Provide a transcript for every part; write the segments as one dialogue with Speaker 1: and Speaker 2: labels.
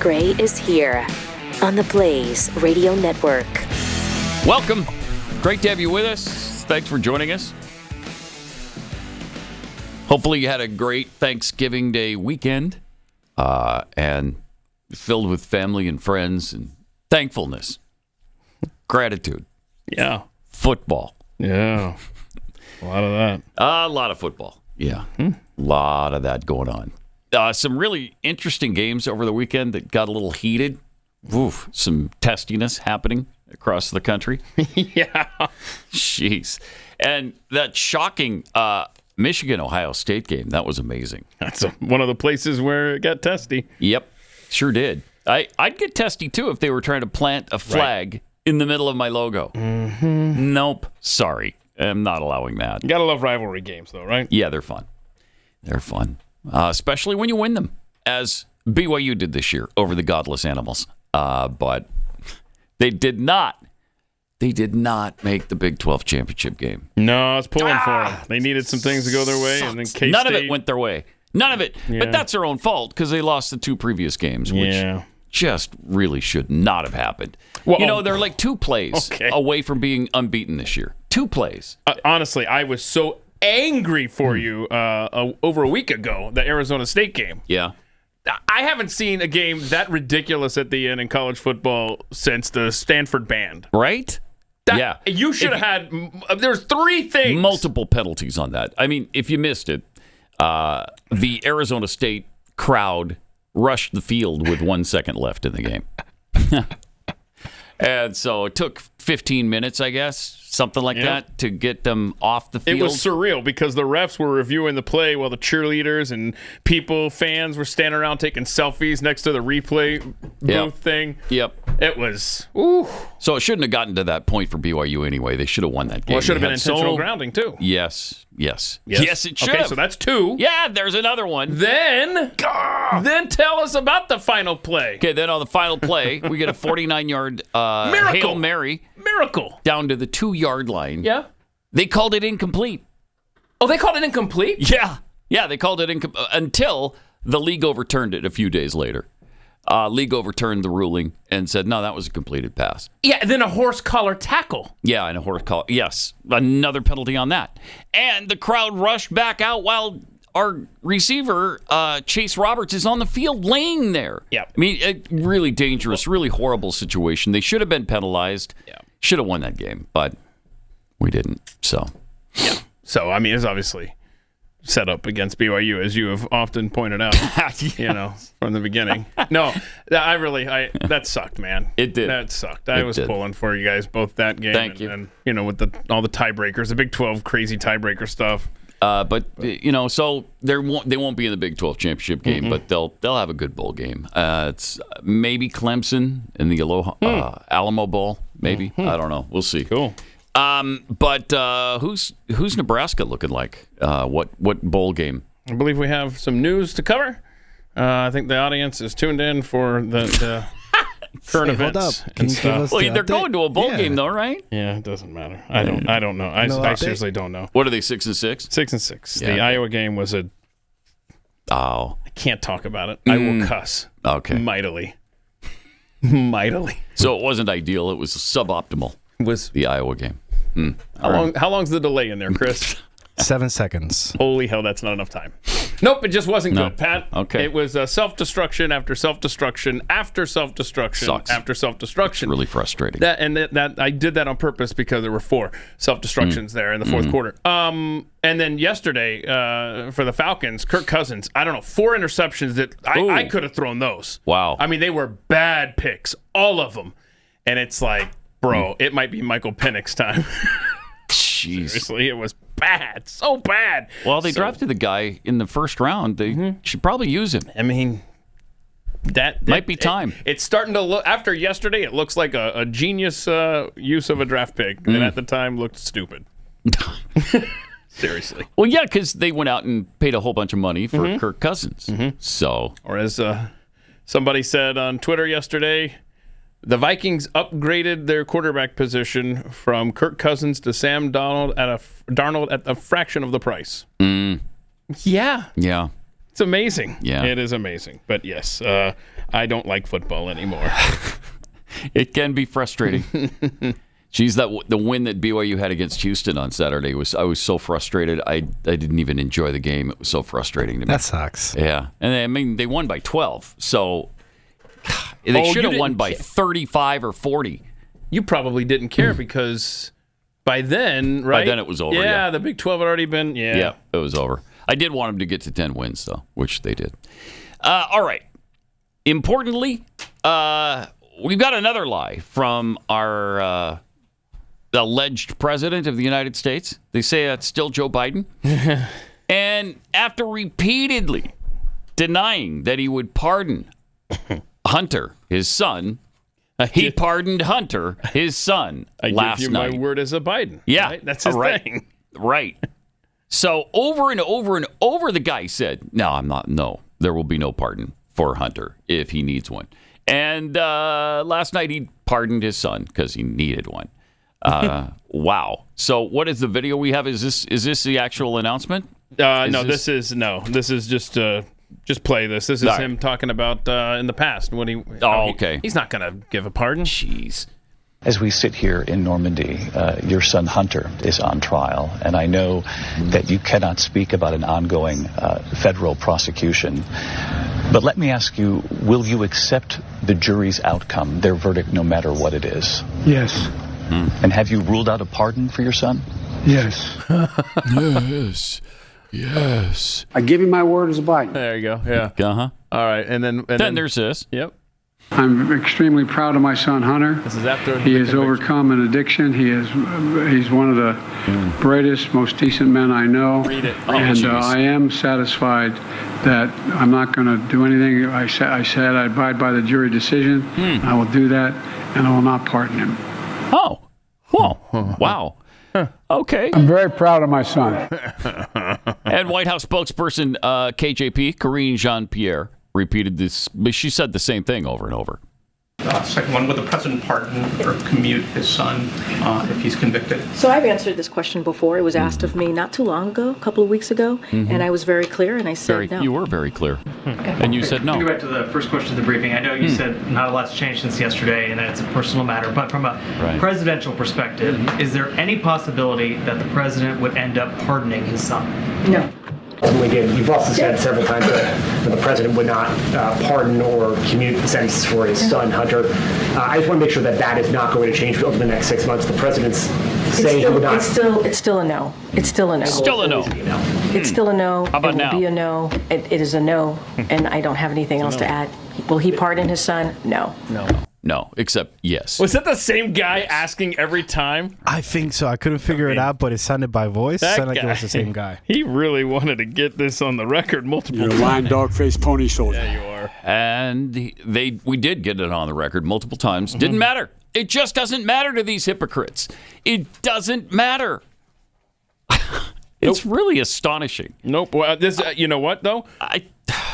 Speaker 1: Gray is here on the Blaze Radio Network.
Speaker 2: Welcome. Great to have you with us. Thanks for joining us. Hopefully you had a great Thanksgiving Day weekend and filled with family and friends and thankfulness, gratitude.
Speaker 3: Yeah.
Speaker 2: Football.
Speaker 3: Yeah. A lot of that.
Speaker 2: A lot of football. Yeah. A lot of that going on. Some really interesting games over the weekend that got a little heated. Oof, some testiness happening across the country.
Speaker 3: Yeah.
Speaker 2: Jeez. And that shocking Michigan-Ohio State game, that was amazing.
Speaker 3: That's one of the places where it got testy.
Speaker 2: Yep, sure did. I'd get testy, too, if they were trying to plant a flag in the middle of my logo. Mm-hmm. Nope. Sorry. I'm not allowing that.
Speaker 3: You gotta love rivalry games, though, right?
Speaker 2: Yeah, they're fun. They're fun. Especially when you win them, as BYU did this year over the Godless Animals. But they did not make the Big 12 championship game.
Speaker 3: No, I was pulling for them. They needed some things to go their way, and then K-State.
Speaker 2: None of it went their way. None of it. Yeah. But that's their own fault because they lost the two previous games, which just really should not have happened. Well, they're like 2 plays away from being unbeaten this year. 2 plays.
Speaker 3: Honestly, I was so angry for you over a week ago, the Arizona State game.
Speaker 2: Yeah.
Speaker 3: I haven't seen a game that ridiculous at the end in college football since the Stanford band.
Speaker 2: Right? Yeah.
Speaker 3: You should have had, there's 3 things.
Speaker 2: Multiple penalties on that. I mean, if you missed it, the Arizona State crowd rushed the field with 1 second left in the game. And so it took 15 minutes, I guess, something like that, to get them off the field.
Speaker 3: It was surreal because the refs were reviewing the play while the cheerleaders and fans were standing around taking selfies next to the replay booth thing.
Speaker 2: Yep.
Speaker 3: It was, ooh.
Speaker 2: So it shouldn't have gotten to that point for BYU anyway. They should have won that game.
Speaker 3: Well, it should have been intentional grounding, too.
Speaker 2: Yes, it should have.
Speaker 3: Okay, so that's 2.
Speaker 2: Yeah, there's another one.
Speaker 3: Then tell us about the final play.
Speaker 2: Okay, then on the final play, we get a 49-yard Hail Mary.
Speaker 3: Miracle.
Speaker 2: Down to the 2-yard line.
Speaker 3: Yeah.
Speaker 2: They called it incomplete.
Speaker 3: Oh, they called it incomplete?
Speaker 2: Yeah. Yeah, they called it incomplete until the league overturned it a few days later. League overturned the ruling and said, no, that was a completed pass.
Speaker 3: Yeah, and then a horse collar tackle.
Speaker 2: Yeah, and a horse collar. Yes, another penalty on that. And the crowd rushed back out while our receiver, Chase Roberts, is on the field laying there.
Speaker 3: Yeah.
Speaker 2: I mean, really dangerous, really horrible situation. They should have been penalized. Yeah. Should have won that game, but we didn't. So.
Speaker 3: Yeah. So, I mean, it's obviously set up against BYU, as you have often pointed out, from the beginning. No, that sucked, man.
Speaker 2: It did.
Speaker 3: That sucked. I was pulling for you guys both that game.
Speaker 2: Thank you.
Speaker 3: And with all the tiebreakers, the Big 12 crazy tiebreaker stuff.
Speaker 2: But so they won't be in the Big 12 championship game, but they'll have a good bowl game. It's maybe Clemson in the Alamo Bowl, maybe. I don't know. We'll see.
Speaker 3: Cool.
Speaker 2: But who's Nebraska looking like? What bowl game?
Speaker 3: I believe we have some news to cover. I think the audience is tuned in for the current events.
Speaker 4: Can you give us
Speaker 2: they're going to a bowl game though, right?
Speaker 3: Yeah, it doesn't matter. I don't know. I seriously don't know.
Speaker 2: What are they, 6-6?
Speaker 3: 6-6.
Speaker 2: Yeah,
Speaker 3: the Iowa game was I can't talk about it. I will cuss.
Speaker 2: Okay.
Speaker 3: Mightily.
Speaker 2: So it wasn't ideal. It was suboptimal. Was the Iowa game.
Speaker 3: How long's the delay in there, Chris?
Speaker 4: 7 seconds.
Speaker 3: Holy hell, that's not enough time. Nope, it just wasn't good, Pat.
Speaker 2: Okay.
Speaker 3: It was self-destruction after self-destruction after self-destruction after self-destruction.
Speaker 2: It's really frustrating.
Speaker 3: That I did that on purpose because there were 4 self-destructions there in the fourth quarter. And then yesterday for the Falcons, Kirk Cousins, 4 interceptions that I could have thrown those.
Speaker 2: Wow.
Speaker 3: I mean, they were bad picks, all of them. And it's like, bro, it might be Michael Penix time.
Speaker 2: Jeez.
Speaker 3: Seriously, it was bad. So bad.
Speaker 2: Well, they drafted the guy in the first round. They should probably use him.
Speaker 3: I mean, that
Speaker 2: might be time.
Speaker 3: It's starting to look, after yesterday, it looks like a genius use of a draft pick that at the time looked stupid. Seriously.
Speaker 2: Well, yeah, because they went out and paid a whole bunch of money for Kirk Cousins. So,
Speaker 3: or as somebody said on Twitter yesterday, the Vikings upgraded their quarterback position from Kirk Cousins to Sam Darnold at a fraction of the price.
Speaker 2: Yeah.
Speaker 3: It's amazing.
Speaker 2: Yeah.
Speaker 3: It is amazing. But yes, I don't like football anymore.
Speaker 2: It can be frustrating. Geez, the win that BYU had against Houston on Saturday I was so frustrated. I didn't even enjoy the game. It was so frustrating to me.
Speaker 4: That sucks.
Speaker 2: Yeah. And I mean, they won by 12. So they should have won by 35 or 40.
Speaker 3: You probably didn't care because by then, right?
Speaker 2: By then it was over.
Speaker 3: Yeah, the Big 12 had already been.
Speaker 2: Yeah, it was over. I did want them to get to 10 wins, though, which they did. All right. Importantly, we've got another lie from our alleged president of the United States. They say it's still Joe Biden. And after repeatedly denying that he would pardon Hunter, his son, he pardoned Hunter, his son, last
Speaker 3: give you
Speaker 2: night.
Speaker 3: my word as a Biden.
Speaker 2: Yeah.
Speaker 3: Right? That's his thing.
Speaker 2: Right. So over and over and over, the guy said, no, I'm not. No, there will be no pardon for Hunter if he needs one. And last night he pardoned his son because he needed one. Wow. So what is the video we have? Is this the actual announcement?
Speaker 3: This is just play this. This is him talking about in the past when he.
Speaker 2: Okay.
Speaker 3: He's not going to give a pardon.
Speaker 2: Jeez.
Speaker 5: As we sit here in Normandy, your son Hunter is on trial, and I know that you cannot speak about an ongoing federal prosecution. But let me ask you, will you accept the jury's outcome, their verdict, no matter what it is?
Speaker 6: Yes.
Speaker 5: And have you ruled out a pardon for your son?
Speaker 6: Yes.
Speaker 2: Yes.
Speaker 6: I give you my word as a Biden.
Speaker 3: There you go. Yeah.
Speaker 2: Uh-huh.
Speaker 3: All right. And then
Speaker 2: there's this.
Speaker 3: Yep.
Speaker 6: I'm extremely proud of my son Hunter.
Speaker 3: This is after
Speaker 6: he has overcome an addiction. He's one of the brightest, most decent men I know.
Speaker 3: Read it.
Speaker 6: And I am satisfied that I'm not going to do anything. I said I abide by the jury decision. I will do that, and I will not pardon him.
Speaker 2: Oh. Whoa. Wow. Okay.
Speaker 6: I'm very proud of my son.
Speaker 2: And White House spokesperson KJP, Karine Jean-Pierre, repeated this. She said the same thing over and over.
Speaker 7: Second one, would the president pardon or commute his son if he's convicted?
Speaker 8: So I've answered this question before. It was asked of me not too long ago, a couple of weeks ago, and I was very clear, and I said no.
Speaker 2: You were very clear. And you said no.
Speaker 9: To go back to the first question of the briefing, I know you said not a lot's changed since yesterday and that it's a personal matter, but from a presidential perspective, is there any possibility that the president would end up pardoning his son?
Speaker 8: No.
Speaker 10: You've also said several times that the president would not pardon or commute the sentences for his son, Hunter. I just want to make sure that that is not going to change over the next 6 months. The president's saying he would not.
Speaker 8: It's still a no. It's still a no.
Speaker 2: Still a no.
Speaker 8: It's still a no.
Speaker 2: How about
Speaker 8: it will
Speaker 2: now?
Speaker 8: be a no. It is a no, and I don't have anything else to add. Will he pardon his son? No.
Speaker 2: No, except yes.
Speaker 3: Was that the same guy asking every time?
Speaker 4: I think so. I couldn't figure it out, but it sounded by voice. It sounded like it was the same guy.
Speaker 3: He really wanted to get this on the record multiple
Speaker 6: You're a
Speaker 3: times.
Speaker 6: lying dog-faced pony soldier.
Speaker 3: Yeah, you are.
Speaker 2: And we did get it on the record multiple times. Didn't matter. It just doesn't matter to these hypocrites. It doesn't matter. It's really astonishing.
Speaker 3: Nope. Well, this, you know what though?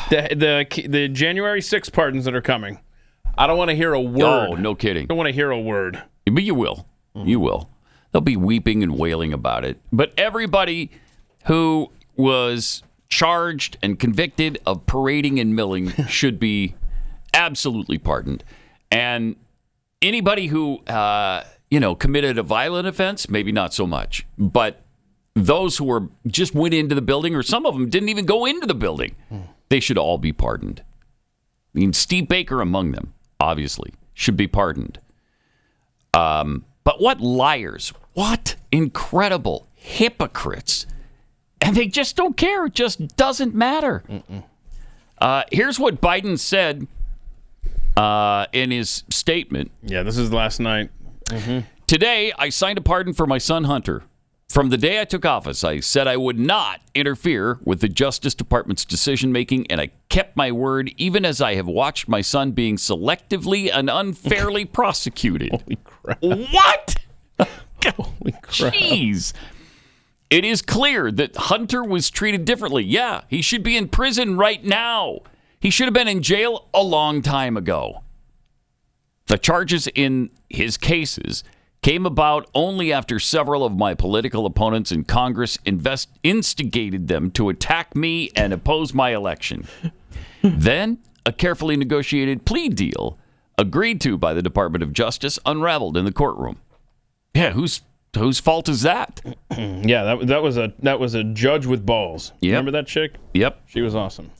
Speaker 3: The January 6th pardons that are coming. I don't want to hear a word.
Speaker 2: Oh, no kidding.
Speaker 3: I don't want to hear a word.
Speaker 2: But you will. You will. They'll be weeping and wailing about it. But everybody who was charged and convicted of parading and milling should be absolutely pardoned. And anybody who, committed a violent offense, maybe not so much. But those who just went into the building, or some of them didn't even go into the building, they should all be pardoned. I mean, Steve Baker among them, obviously, should be pardoned. But what liars, what incredible hypocrites. And they just don't care. It just doesn't matter. Here's what Biden said in his statement.
Speaker 3: Yeah, this is last night.
Speaker 2: Today, I signed a pardon for my son, Hunter. From the day I took office, I said I would not interfere with the Justice Department's decision-making, and I kept my word even as I have watched my son being selectively and unfairly prosecuted.
Speaker 3: Holy crap.
Speaker 2: What?
Speaker 3: Holy crap.
Speaker 2: Jeez. It is clear that Hunter was treated differently. Yeah, he should be in prison right now. He should have been in jail a long time ago. The charges in his cases came about only after several of my political opponents in Congress instigated them to attack me and oppose my election. Then, a carefully negotiated plea deal agreed to by the Department of Justice unraveled in the courtroom. Yeah, whose fault is that?
Speaker 3: Yeah, that was a judge with balls.
Speaker 2: Yep.
Speaker 3: Remember that chick?
Speaker 2: Yep.
Speaker 3: She was awesome.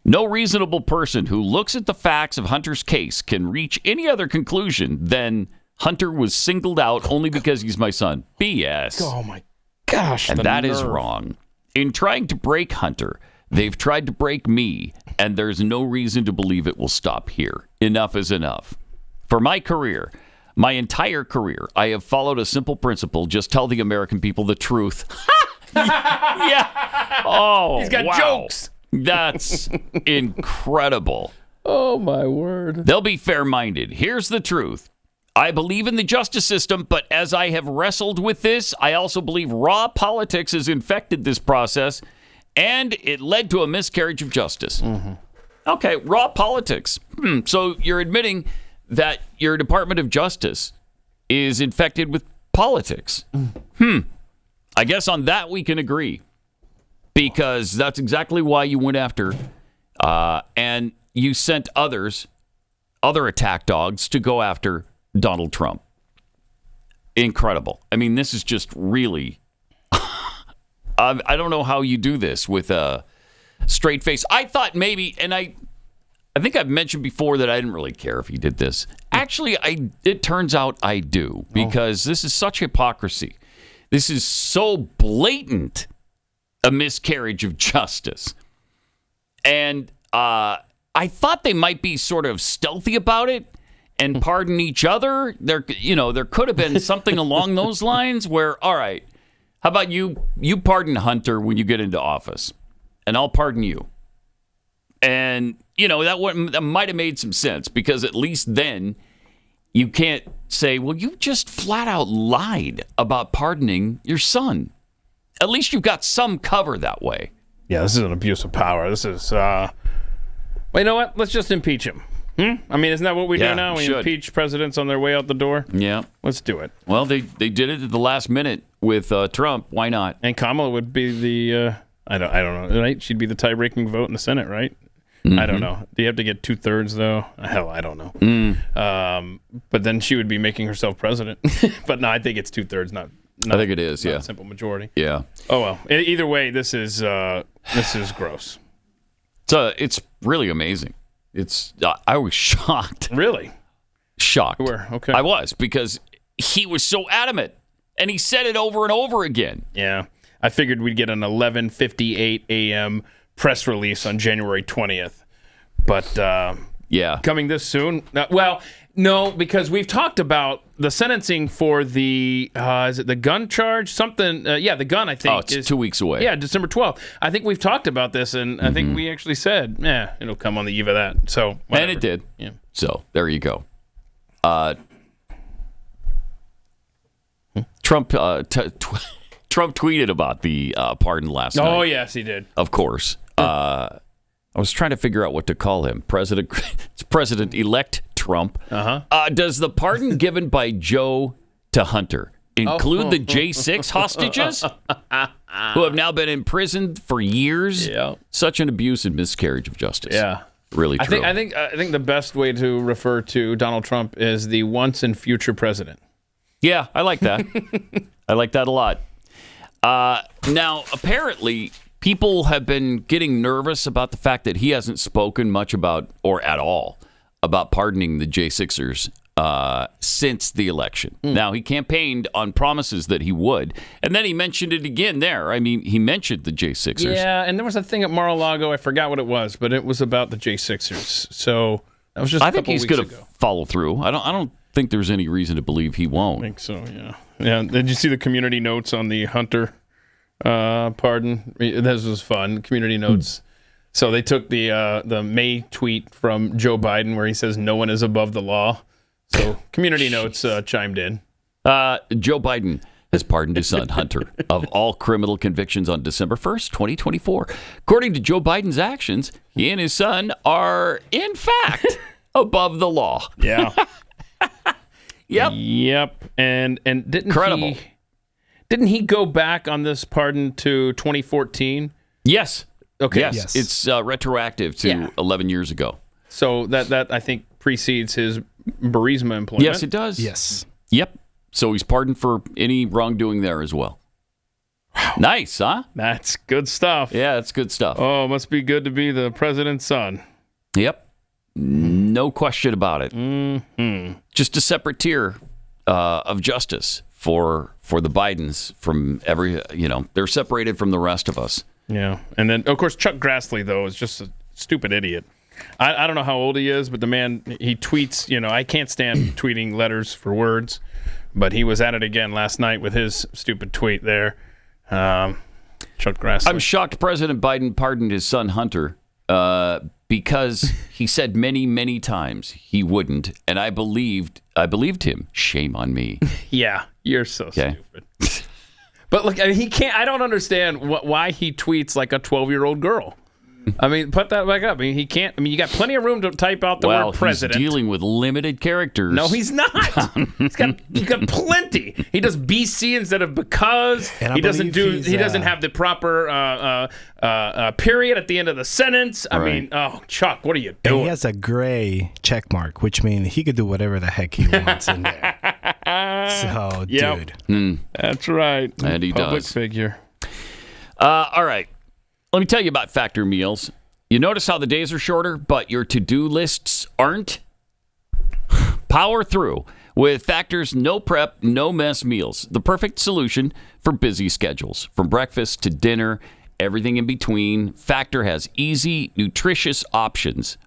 Speaker 2: No reasonable person who looks at the facts of Hunter's case can reach any other conclusion than Hunter was singled out only because he's my son. BS.
Speaker 3: Oh my gosh.
Speaker 2: And that is wrong. In trying to break Hunter, they've tried to break me, and there's no reason to believe it will stop here. Enough is enough. For my career, my entire career, I have followed a simple principle. Just tell the American people the truth. Yeah. Oh,
Speaker 3: he's got
Speaker 2: wow.
Speaker 3: jokes.
Speaker 2: That's incredible.
Speaker 3: Oh, my word.
Speaker 2: They'll be fair-minded. Here's the truth. I believe in the justice system, but as I have wrestled with this, I also believe raw politics has infected this process, and it led to a miscarriage of justice. Mm-hmm. Okay, raw politics. So you're admitting that your Department of Justice is infected with politics. I guess on that we can agree, because that's exactly why you went after and you sent other attack dogs to go after Donald Trump. Incredible. I mean, this is just really... I don't know how you do this with a straight face. I thought maybe, and I think I've mentioned before that I didn't really care if he did this. Actually, it turns out I do, because this is such hypocrisy. This is so blatant a miscarriage of justice. And I thought they might be sort of stealthy about it and pardon each other. There could have been something along those lines where, all right, how about you pardon Hunter when you get into office, and I'll pardon you. And, that might have made some sense, because at least then you can't say, well, you just flat out lied about pardoning your son. At least you've got some cover that way.
Speaker 3: Yeah, this is an abuse of power. This is, well, you know what? Let's just impeach him. I mean, isn't that what we do now? We impeach presidents on their way out the door?
Speaker 2: Yeah.
Speaker 3: Let's do it.
Speaker 2: Well, they did it at the last minute with Trump. Why not?
Speaker 3: And Kamala would be the, I don't know, right? She'd be the tie-breaking vote in the Senate, right? Mm-hmm. I don't know. Do you have to get 2/3, though? Hell, I don't know. But then she would be making herself president. But no, I think it's 2/3, not
Speaker 2: I think it is, yeah.
Speaker 3: A simple majority.
Speaker 2: Yeah.
Speaker 3: Oh, well. Either way, this is gross.
Speaker 2: It's really amazing. I was shocked.
Speaker 3: Really?
Speaker 2: Shocked.
Speaker 3: Okay.
Speaker 2: I was, because he was so adamant, and he said it over and over again.
Speaker 3: Yeah. I figured we'd get an 11:58 a.m. press release on January 20th. But
Speaker 2: yeah,
Speaker 3: coming this soon? Well, no, because we've talked about the sentencing for the, is it the gun charge? Something, the gun, I think.
Speaker 2: It's 2 weeks away.
Speaker 3: Yeah, December 12th. I think we've talked about this, and I think we actually said, it'll come on the eve of that. So, whatever.
Speaker 2: And it did.
Speaker 3: Yeah.
Speaker 2: So, there you go. Trump tweeted about the pardon last night.
Speaker 3: Oh, yes, he did.
Speaker 2: Of course. I was trying to figure out what to call him. President-elect Trump.
Speaker 3: Uh-huh.
Speaker 2: Does the pardon given by Joe to Hunter include the J6 hostages who have now been imprisoned for years?
Speaker 3: Yeah.
Speaker 2: Such an abuse and miscarriage of justice.
Speaker 3: Yeah.
Speaker 2: Really true.
Speaker 3: I think the best way to refer to Donald Trump is the once and future president.
Speaker 2: Yeah, I like that. I like that a lot. Now, apparently, people have been getting nervous about the fact that he hasn't spoken much about, or at all, about pardoning the J6ers since the election. Now, he campaigned on promises that he would, and then he mentioned it again there. I mean, he mentioned the J6ers.
Speaker 3: Yeah, and there was a thing at Mar-a-Lago, I forgot what it was, but it was about the J6ers. So that was just a couple weeks ago. I think he's going to
Speaker 2: follow through. I don't think there's any reason to believe he won't.
Speaker 3: I think so, yeah. Yeah, did you see the community notes on the Hunter pardon? This was fun. Community notes. So they took the May tweet from Joe Biden where he says no one is above the law. So community notes chimed in.
Speaker 2: Joe Biden has pardoned his son, Hunter, of all criminal convictions on December 1st, 2024. According to Joe Biden's actions, he and his son are, in fact, above the law.
Speaker 3: Yeah. Yep. And didn't he go back on this pardon to 2014?
Speaker 2: Yes.
Speaker 3: Okay.
Speaker 2: Yes. It's retroactive to 11 years ago.
Speaker 3: So that I think precedes his Burisma employment.
Speaker 2: Yes, it does.
Speaker 4: Yes.
Speaker 2: Yep. So he's pardoned for any wrongdoing there as well. Wow. Nice, huh?
Speaker 3: That's good stuff.
Speaker 2: Yeah, that's good stuff.
Speaker 3: Oh, must be good to be the president's son.
Speaker 2: Yep. No question about it.
Speaker 3: Mm-hmm.
Speaker 2: Just a separate tier of justice for the Bidens from they're separated from the rest of us.
Speaker 3: Yeah. And then, of course, Chuck Grassley, though, is just a stupid idiot. I don't know how old he is, but the man, he tweets, I can't stand tweeting letters for words, but he was at it again last night with his stupid tweet there. Chuck Grassley.
Speaker 2: I'm shocked President Biden pardoned his son Hunter because he said many, many times he wouldn't, and I believed him. Shame on me.
Speaker 3: Yeah, you're so stupid. But look, he can't. I don't understand why he tweets like a 12-year-old girl. I mean, put that back up. I mean, he can't. I mean, you got plenty of room to type out the word president.
Speaker 2: He's dealing with limited characters.
Speaker 3: No, he's not. He's got plenty. He does BC instead of because. He doesn't have the proper period at the end of the sentence. I mean, Chuck, what are you doing?
Speaker 4: And he has a gray check mark, which means he could do whatever the heck he wants in there. So, dude.
Speaker 3: That's right.
Speaker 2: And he
Speaker 3: Public
Speaker 2: does.
Speaker 3: figure.
Speaker 2: All right. Let me tell you about Factor meals. You notice how the days are shorter, but your to-do lists aren't? Power through with Factor's no prep, no mess meals. The perfect solution for busy schedules. From breakfast to dinner, everything in between, Factor has easy, nutritious options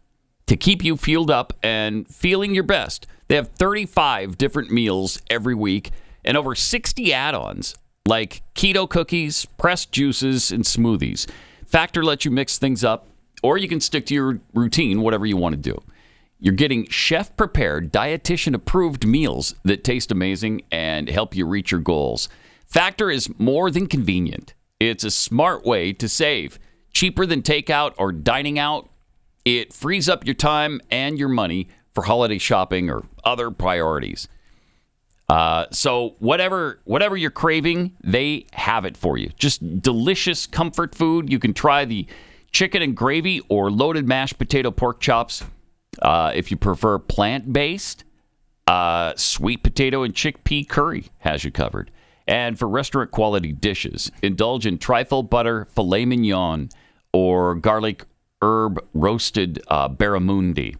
Speaker 2: to keep you fueled up and feeling your best. They have 35 different meals every week and over 60 add-ons like keto cookies, pressed juices, and smoothies. Factor lets you mix things up, or you can stick to your routine, whatever you want to do. You're getting chef-prepared, dietitian-approved meals that taste amazing and help you reach your goals. Factor is more than convenient. It's a smart way to save. Cheaper than takeout or dining out. It frees up your time and your money for holiday shopping or other priorities. So whatever you're craving, they have it for you. Just delicious comfort food. You can try the chicken and gravy or loaded mashed potato pork chops. If you prefer plant-based, sweet potato and chickpea curry has you covered. And for restaurant quality dishes, indulge in trifle butter filet mignon or garlic herb roasted barramundi.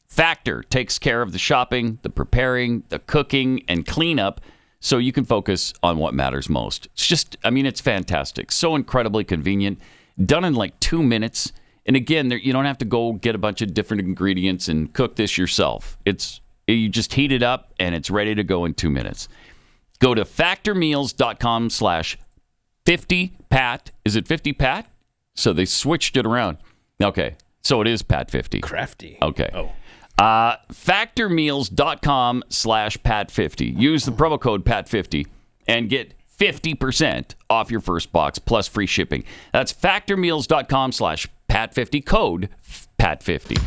Speaker 2: Factor takes care of the shopping, the preparing, the cooking, and cleanup so you can focus on what matters most. It's fantastic. So incredibly convenient. Done in like 2 minutes. And again, you don't have to go get a bunch of different ingredients and cook this yourself. You just heat it up and it's ready to go in 2 minutes. Go to factormeals.com/50pat. Is it 50pat? So they switched it around. Okay. So it is Pat 50.
Speaker 3: Crafty.
Speaker 2: Okay.
Speaker 3: Oh.
Speaker 2: Factormeals.com/Pat50. Use the promo code Pat50 and get 50% off your first box plus free shipping. That's factormeals.com/Pat50, code Pat50.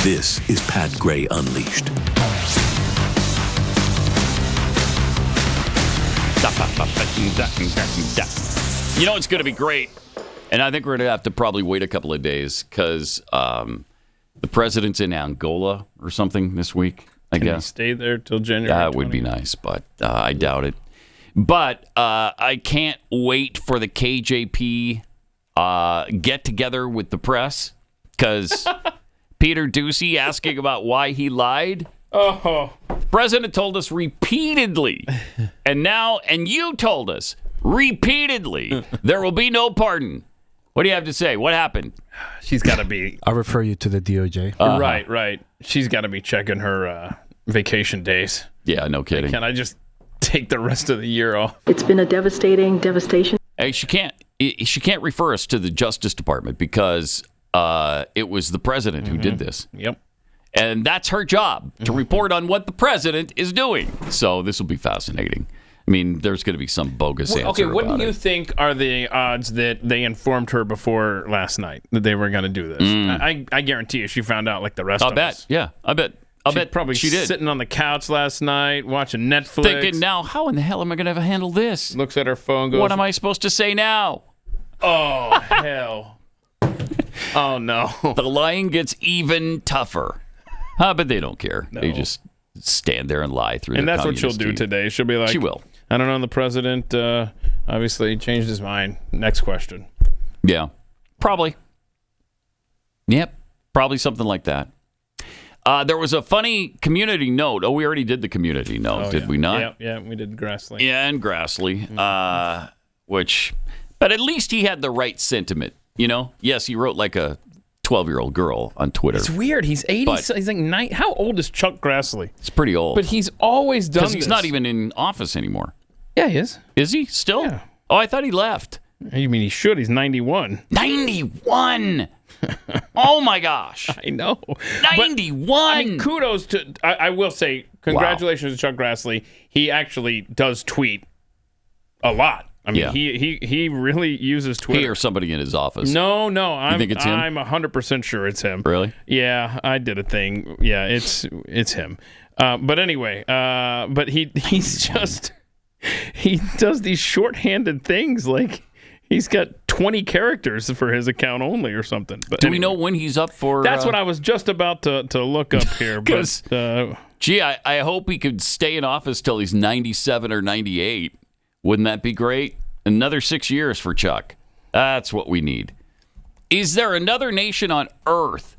Speaker 11: This is Pat Gray Unleashed.
Speaker 2: You know it's going to be great. And I think we're going to have to probably wait a couple of days because the president's in Angola or something this week, I guess.
Speaker 3: Can he stay there till January?
Speaker 2: That would be nice, but I doubt it. But I can't wait for the KJP get-together with the press because Peter Doocy asking about why he lied.
Speaker 3: Oh.
Speaker 2: The president told us repeatedly, and you told us repeatedly, there will be no pardon. What do you have to say? What happened?
Speaker 3: She's got to be...
Speaker 4: I'll refer you to the DOJ.
Speaker 3: Right. She's got to be checking her vacation days.
Speaker 2: Yeah, no kidding.
Speaker 3: Can I just take the rest of the year off?
Speaker 8: It's been a devastation.
Speaker 2: Hey, she can't refer us to the Justice Department because it was the president who did this.
Speaker 3: Yep. And
Speaker 2: that's her job, to report on what the president is doing. So this will be fascinating. I mean, there's going to be some bogus answer.
Speaker 3: Okay, what
Speaker 2: about
Speaker 3: do you
Speaker 2: it.
Speaker 3: think are the odds that they informed her before last night that they were going to do this? I guarantee you she found out like the rest of us.
Speaker 2: Yeah, I bet. I'll bet
Speaker 3: probably
Speaker 2: she did.
Speaker 3: Sitting on the couch last night watching Netflix.
Speaker 2: Thinking, now, how in the hell am I going to handle this?
Speaker 3: Looks at her phone, goes,
Speaker 2: what am I supposed to say now?
Speaker 3: Oh, hell. Oh, no.
Speaker 2: The lying gets even tougher. But they don't care. No. They just stand there and lie through.
Speaker 3: And
Speaker 2: their
Speaker 3: that's what she'll do today. She'll be like,
Speaker 2: she will.
Speaker 3: I don't know. The president obviously changed his mind. Next question.
Speaker 2: Yeah, probably. Yep, probably something like that. There was a funny community note. Oh, we already did the community note, did we not?
Speaker 3: Yeah, we did Grassley.
Speaker 2: Yeah, and Grassley, but at least he had the right sentiment. You know, yes, he wrote like a 12-year-old girl on Twitter.
Speaker 3: It's weird. He's 80. He's like 9. How old is Chuck Grassley?
Speaker 2: It's pretty old.
Speaker 3: But he's always done this.
Speaker 2: Because he's not even in office anymore.
Speaker 3: Yeah, he is.
Speaker 2: Is he still?
Speaker 3: Yeah.
Speaker 2: Oh, I thought he left.
Speaker 3: You mean he should? He's 91.
Speaker 2: 91! Oh, my gosh.
Speaker 3: I know.
Speaker 2: 91!
Speaker 3: But, I mean, kudos to... I will say, congratulations to Chuck Grassley. He actually does tweet a lot. I mean, he really uses Twitter.
Speaker 2: He or somebody in his office.
Speaker 3: No.
Speaker 2: You think it's him?
Speaker 3: I'm 100% sure it's him.
Speaker 2: Really?
Speaker 3: Yeah, I did a thing. Yeah, it's him. But anyway, but he's just... He does these shorthanded things like he's got 20 characters for his account only or something. But
Speaker 2: do we know when he's up for...
Speaker 3: That's what I was just about to look up here.
Speaker 2: Gee, I hope he could stay in office till he's 97 or 98. Wouldn't that be great? Another 6 years for Chuck. That's what we need. Is there another nation on Earth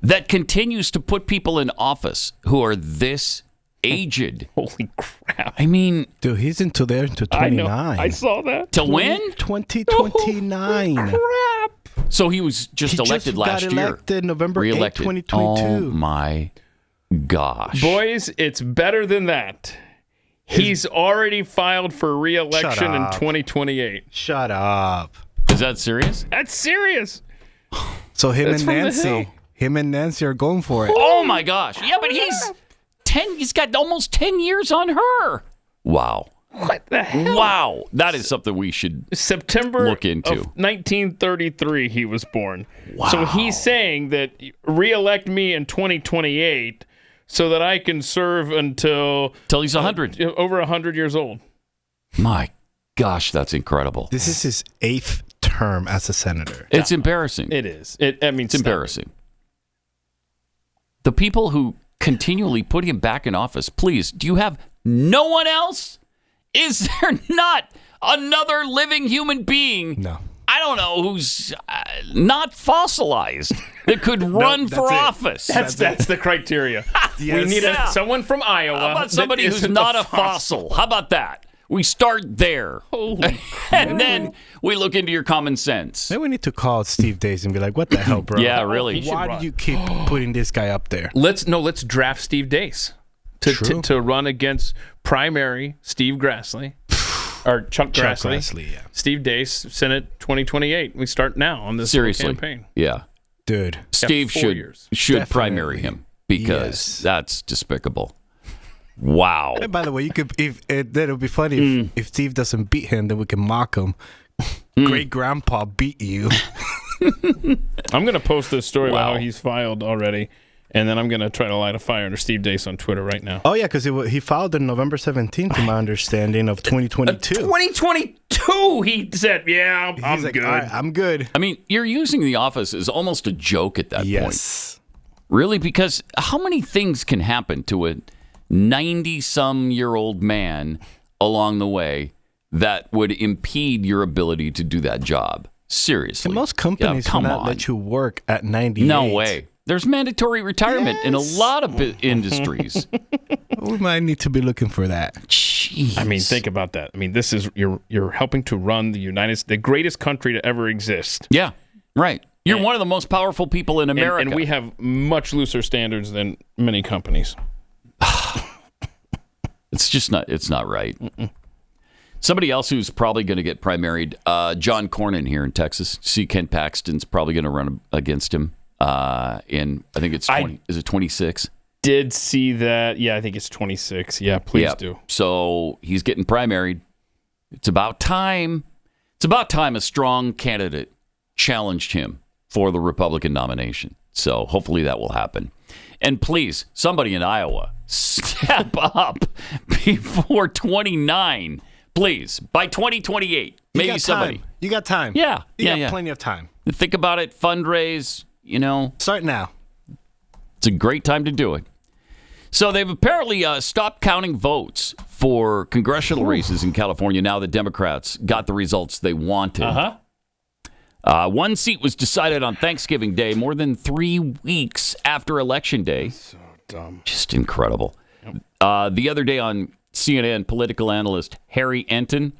Speaker 2: that continues to put people in office who are this aged?
Speaker 3: Holy crap.
Speaker 2: I mean...
Speaker 4: Dude, he's into 29.
Speaker 3: I saw that.
Speaker 2: To when?
Speaker 4: 2029.
Speaker 3: Oh, crap.
Speaker 2: So he was just elected last year.
Speaker 4: Got elected November 8th, 2022.
Speaker 2: Oh, my gosh.
Speaker 3: Boys, it's better than that. He's already filed for re-election in 2028.
Speaker 4: Shut up.
Speaker 2: Is that serious?
Speaker 3: That's serious.
Speaker 4: So him and Nancy are going for it.
Speaker 2: Oh, my gosh. Yeah, but he's got almost 10 years on her. Wow.
Speaker 3: What the hell?
Speaker 2: Wow. That is something we should
Speaker 3: September
Speaker 2: look into.
Speaker 3: Of 1933 he was born.
Speaker 2: Wow.
Speaker 3: So he's saying that re-elect me in 2028 so that I can serve until
Speaker 2: he's 100.
Speaker 3: Over 100 years old.
Speaker 2: My gosh, that's incredible.
Speaker 4: This is his 8th term as a senator.
Speaker 2: It's embarrassing.
Speaker 3: It is.
Speaker 2: It's embarrassing. The people who continually put him back in office, please, do you have no one else? Is there not another living human being?
Speaker 4: No.
Speaker 2: I don't know, who's not fossilized that could run for office.
Speaker 3: That's the criteria. Yes. We need someone from Iowa.
Speaker 2: How about somebody who's not a fossil? How about that? We start there.
Speaker 3: Holy
Speaker 2: and then we look into your common sense.
Speaker 4: Maybe we need to call Steve Dace and be like, what the hell, bro?
Speaker 2: Yeah, really.
Speaker 4: Why do you keep putting this guy up there?
Speaker 3: Let's draft Steve Dace to run against primary Steve Grassley. Or Chuck Grassley.
Speaker 4: Yeah.
Speaker 3: Steve Dace, Senate 2028. We start now on this campaign.
Speaker 2: Yeah.
Speaker 4: Dude.
Speaker 2: Steve should primary him because that's despicable. Wow.
Speaker 4: And by the way, that would be funny if Steve doesn't beat him, then we can mock him. Great grandpa beat you.
Speaker 3: I'm going to post this story about how he's filed already. And then I'm going to try to light a fire under Steve Dace on Twitter right now.
Speaker 4: Oh, yeah, because he filed on November 17th, to my understanding, of 2022.
Speaker 3: 2022, he said, yeah, I'm
Speaker 4: like,
Speaker 3: good.
Speaker 4: All right, I'm good.
Speaker 2: I mean, you're using the office as almost a joke at that point. Really? Because how many things can happen to a 90-some-year-old man along the way that would impede your ability to do that job? Seriously.
Speaker 4: And most companies will not let you work at 98.
Speaker 2: No way. There's mandatory retirement in a lot of industries.
Speaker 4: We might need to be looking for that.
Speaker 2: Jeez.
Speaker 3: I mean, think about that. I mean, this is you're helping to run the greatest country to ever exist.
Speaker 2: Yeah, right. You're one of the most powerful people in America,
Speaker 3: and we have much looser standards than many companies.
Speaker 2: It's just not. It's not right. Somebody else who's probably going to get primaried, John Cornyn here in Texas. See, Ken Paxton's probably going to run against him. I think it's 20. Is it 26?
Speaker 3: did see that. Yeah, I think it's 26. Yeah, please do.
Speaker 2: So he's getting primaried. It's about time. It's about time a strong candidate challenged him for the Republican nomination. So hopefully that will happen. And please, somebody in Iowa, step up before 29. Please, by 2028, maybe somebody.
Speaker 4: You got time.
Speaker 2: Yeah.
Speaker 4: You got plenty of time.
Speaker 2: Think about it, fundraise,
Speaker 4: Start now.
Speaker 2: It's a great time to do it. So they've apparently stopped counting votes for congressional races in California now that Democrats got the results they wanted. One seat was decided on Thanksgiving Day, more than 3 weeks after Election Day.
Speaker 3: So dumb.
Speaker 2: Just incredible. The other day on CNN, political analyst Harry Enton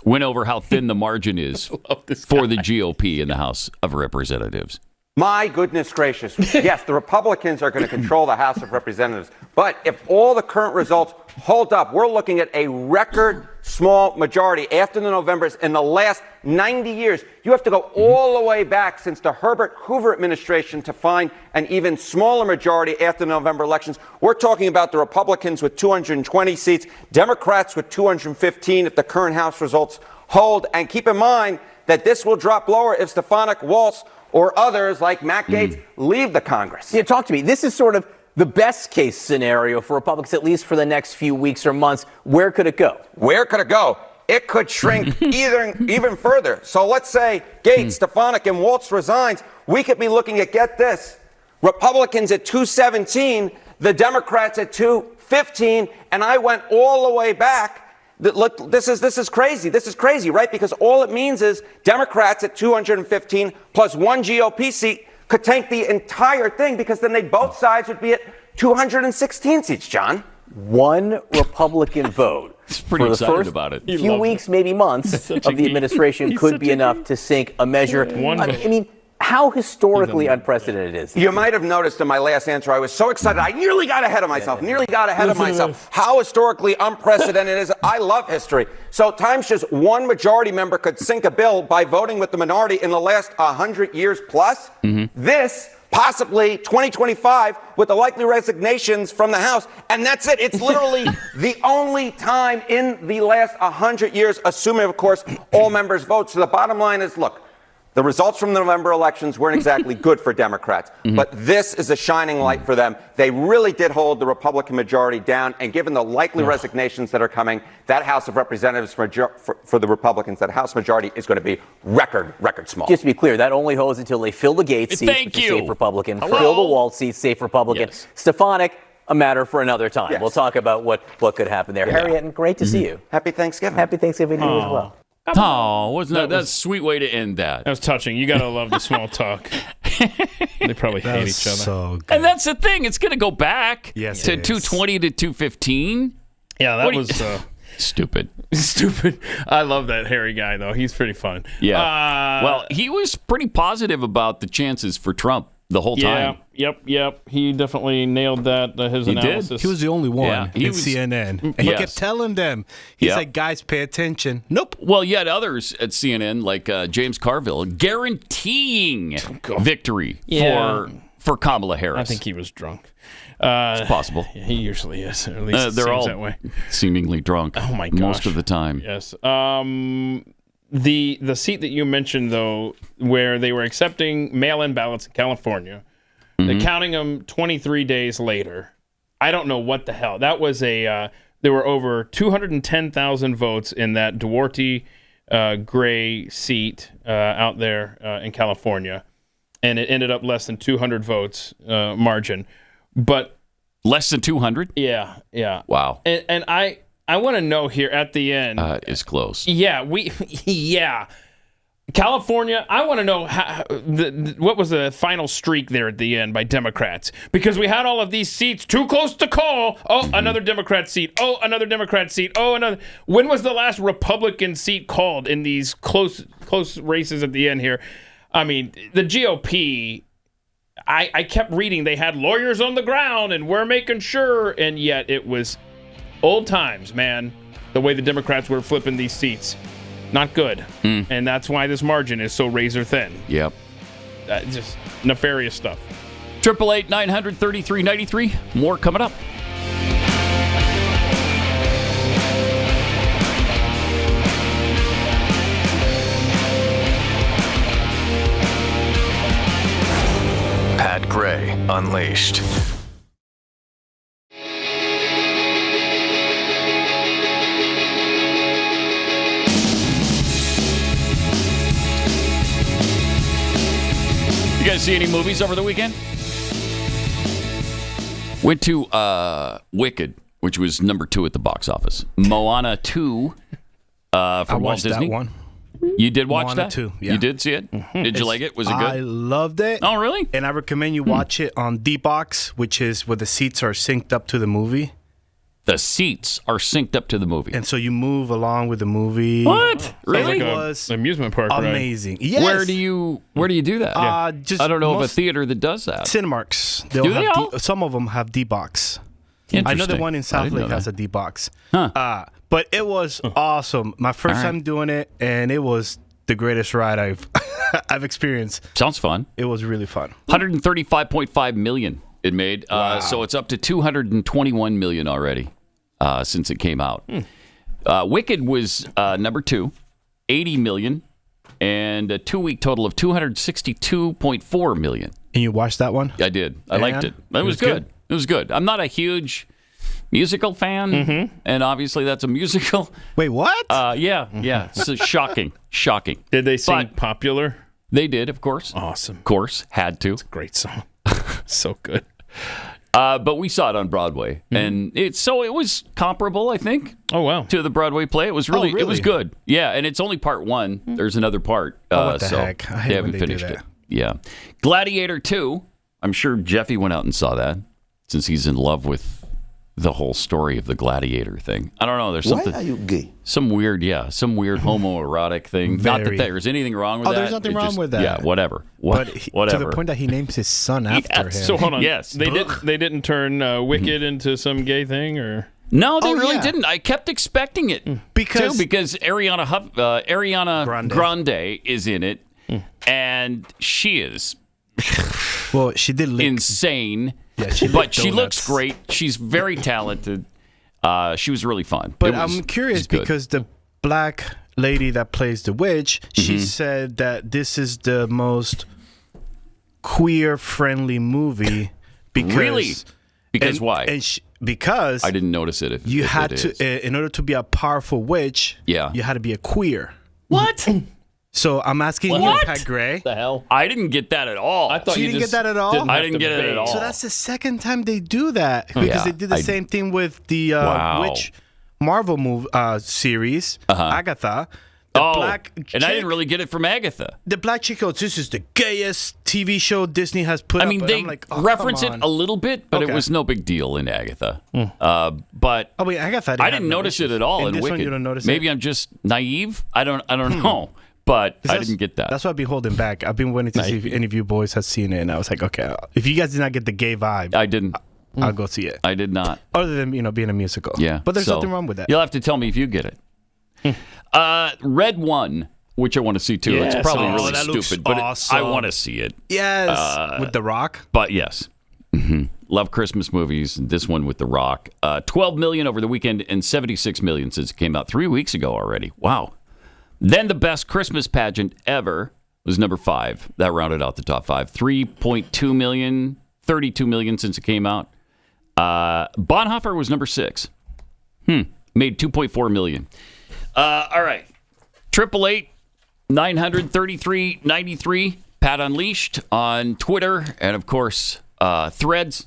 Speaker 2: went over how thin the margin is for the GOP in the House of Representatives.
Speaker 12: My goodness gracious. Yes, the Republicans are going to control the House of Representatives. But if all the current results hold up, we're looking at a record small majority after the Novembers in the last 90 years. You have to go all the way back since the Herbert Hoover administration to find an even smaller majority after the November elections. We're talking about the Republicans with 220 seats, Democrats with 215 if the current House results hold. And keep in mind that this will drop lower if Stefanik Waltz or others like Matt Gaetz leave the Congress.
Speaker 13: Yeah, talk to me. This is sort of the best case scenario for Republicans, at least for the next few weeks or months. Where could it go?
Speaker 12: Where could it go? It could shrink even further. So let's say Gaetz, Stefanik, and Waltz resigns. We could be looking at, get this, Republicans at 217, the Democrats at 215, and I went all the way back. Look, this is crazy. This is crazy, right? Because all it means is Democrats at 215 plus one GOP seat could tank the entire thing, because then both sides would be at 216 seats, John.
Speaker 13: One Republican vote
Speaker 2: pretty
Speaker 13: for the
Speaker 2: excited
Speaker 13: first
Speaker 2: about it.
Speaker 13: few weeks, maybe months of the administration could be enough to sink a measure. I mean, how historically unprecedented is this?
Speaker 12: You might have noticed in my last answer, I was so excited. I nearly got ahead of myself. How historically unprecedented is it? I love history. So times just one majority member could sink a bill by voting with the minority in the last 100 years plus. This, possibly 2025, with the likely resignations from the House. And that's it. It's literally the only time in the last 100 years, assuming, of course, all members vote. So the bottom line is, look, the results from the November elections weren't exactly good for Democrats, but this is a shining light for them. They really did hold the Republican majority down, and given the likely resignations that are coming, that House of Representatives for the Republicans, that House majority is going to be record small.
Speaker 13: Just to be clear, that only holds until they fill the Gaetz seats, which is safe Republican, fill the Waltz seats, safe Republican. Stefanik, a matter for another time. We'll talk about what could happen there. Harriet, great to see you.
Speaker 12: Happy Thanksgiving.
Speaker 13: Happy Thanksgiving to you as well.
Speaker 2: Oh, wasn't that's a sweet way to end that.
Speaker 3: That was touching. You got to love the small talk. They probably hate each other.
Speaker 4: So good.
Speaker 2: And that's the thing. It's going to go back to
Speaker 4: it is.
Speaker 2: 220 to 215.
Speaker 3: Yeah, that was
Speaker 2: stupid.
Speaker 3: Stupid. I love that Harry guy, though. He's pretty fun.
Speaker 2: Yeah. Well, he was pretty positive about the chances for Trump the whole time.
Speaker 3: Yep. He definitely nailed that, his analysis.
Speaker 4: He was the only one in
Speaker 2: was,
Speaker 4: CNN. And he kept telling them, he's like, guys, pay attention. Nope.
Speaker 2: Well, yet others at CNN, like James Carville, guaranteeing victory for Kamala Harris.
Speaker 3: I think he was drunk.
Speaker 2: It's possible.
Speaker 3: He usually is. At least
Speaker 2: they're all
Speaker 3: that way.
Speaker 2: Seemingly drunk.
Speaker 3: Oh, my gosh.
Speaker 2: Most of the time.
Speaker 3: Yes. The seat that you mentioned, though, where they were accepting mail-in ballots in California, they're counting them 23 days later. I don't know what the hell. That was there were over 210,000 votes in that Duarte gray seat out there in California, and it ended up less than 200 votes margin. But
Speaker 2: less than 200?
Speaker 3: Yeah.
Speaker 2: Wow.
Speaker 3: And I want to know here at the end.
Speaker 2: It's close.
Speaker 3: Yeah. California, I want to know what was the final streak there at the end by Democrats. Because we had all of these seats too close to call. Oh, another Democrat seat. Oh, another Democrat seat. Oh, another. When was the last Republican seat called in these close races at the end here? I mean, the GOP, I kept reading they had lawyers on the ground and we're making sure. And yet it was old times, man, the way the Democrats were flipping these seats. Not good. And that's why this margin is so razor thin.
Speaker 2: Yep.
Speaker 3: Just nefarious stuff.
Speaker 2: 888-900-3393. More coming up.
Speaker 14: Pat Gray Unleashed.
Speaker 2: You guys see any movies over the weekend? Went to Wicked, which was number 2 at the box office. Moana 2 from Walt Disney.
Speaker 4: That one.
Speaker 2: You did watch
Speaker 4: Moana
Speaker 2: that?
Speaker 4: 2, yeah.
Speaker 2: You did see it? Did you like it? Was it good?
Speaker 4: I loved it.
Speaker 2: Oh, really?
Speaker 4: And I recommend you watch it on D-Box, which is where the seats are synced up to the movie.
Speaker 2: The seats are synced up to the movie.
Speaker 4: And so you move along with the movie.
Speaker 2: What? Really?
Speaker 3: Like
Speaker 4: It was
Speaker 3: amusement park,
Speaker 4: amazing.
Speaker 3: Right?
Speaker 4: Yes.
Speaker 2: Where do you do that?
Speaker 4: Just
Speaker 2: I don't know of a
Speaker 4: most
Speaker 2: theater that does that.
Speaker 4: Cinemarks.
Speaker 2: Do they all?
Speaker 4: Some of them have D-Box. I know the
Speaker 2: Interesting.
Speaker 4: one in
Speaker 2: I
Speaker 4: South
Speaker 2: didn't know
Speaker 4: Lake has
Speaker 2: that.
Speaker 4: a D-Box.
Speaker 2: Huh.
Speaker 4: But it was awesome. My first
Speaker 2: All right.
Speaker 4: time doing it, and it was the greatest ride I've experienced.
Speaker 2: Sounds fun.
Speaker 4: It was really fun.
Speaker 2: 135.5 million it made.
Speaker 4: Wow.
Speaker 2: So it's up to 221 million already since it came out. Wicked was number 2, 80 million, and a 2-week total of 262.4 million.
Speaker 4: And you watched that one?
Speaker 2: I did. I liked it. It was good. It was good. I'm not a huge musical fan, and obviously that's a musical.
Speaker 4: Wait, what?
Speaker 2: Yeah. So shocking.
Speaker 3: Did they sing Popular?
Speaker 2: They did, of course.
Speaker 3: Awesome.
Speaker 2: Of course, had to.
Speaker 3: Great song. So good.
Speaker 2: But we saw it on Broadway, and it was comparable, I think.
Speaker 3: Oh wow!
Speaker 2: To the Broadway play, it was really, it was good. Yeah, and it's only part 1. There's another part.
Speaker 4: What the heck? I hate
Speaker 2: they haven't
Speaker 4: when they do
Speaker 2: finished it.
Speaker 4: that.
Speaker 2: Yeah, Gladiator 2. I'm sure Jeffy went out and saw that since he's in love with the whole story of the Gladiator thing. I don't know. There's something.
Speaker 15: Why are you gay?
Speaker 2: Some weird homoerotic thing. Not that there's anything wrong with that.
Speaker 4: There's nothing wrong with that.
Speaker 2: Yeah, whatever. Whatever.
Speaker 4: To the point that he names his son after him.
Speaker 3: So hold on.
Speaker 2: Yes.
Speaker 3: They didn't turn Wicked into some gay thing, or
Speaker 2: no, they really didn't. I kept expecting it because Ariana Grande is in it, and she is
Speaker 4: well, she did lick
Speaker 2: insane.
Speaker 4: Yeah, she
Speaker 2: but she looks great. She's very talented. She was really fun.
Speaker 4: But I'm curious because the black lady that plays the witch, she said that this is the most queer-friendly movie. Because,
Speaker 2: really? Because why?
Speaker 4: Because
Speaker 2: I didn't notice it.
Speaker 4: You had to, in order to be a powerful witch, you had to be a queer.
Speaker 2: What?
Speaker 4: So I'm asking you, Pat Gray.
Speaker 3: The hell?
Speaker 2: I didn't get that at all.
Speaker 3: I thought
Speaker 4: you didn't get that at all.
Speaker 2: I didn't get it at all.
Speaker 4: So that's the second time they do that because they did the same thing with the witch Marvel series, Agatha.
Speaker 2: And I didn't really get it from Agatha.
Speaker 4: The black chick goes, "This is the gayest TV show Disney has put."
Speaker 2: I mean, they reference it a little bit, but it was no big deal in Agatha. But
Speaker 4: Agatha,
Speaker 2: I didn't notice it at all in Wicked.
Speaker 4: You don't notice
Speaker 2: Maybe I'm just naive. I don't know. But I didn't get that.
Speaker 4: That's why I've been holding back. I've been waiting to see if any of you boys have seen it, and I was like, okay, if you guys did not get the gay vibe,
Speaker 2: I didn't.
Speaker 4: I'll go see it.
Speaker 2: I did not.
Speaker 4: Other than being a musical.
Speaker 2: Yeah,
Speaker 4: but there's nothing wrong with that.
Speaker 2: You'll have to tell me if you get it. Red One, which I want to see too.
Speaker 4: Yes.
Speaker 2: It's probably really
Speaker 4: that looks
Speaker 2: stupid, but
Speaker 4: awesome.
Speaker 2: I want to see it.
Speaker 4: Yes, with The Rock.
Speaker 2: But yes. Love Christmas movies. This one with The Rock. 12 million over the weekend and 76 million since it came out 3 weeks ago already. Wow. Then the best Christmas pageant ever was number 5. That rounded out the top 5. 3.2 million, 32 million since it came out. Bonhoeffer was number 6. Made 2.4 million. All right. 888-900-3393. Pat Unleashed on Twitter and, of course, Threads.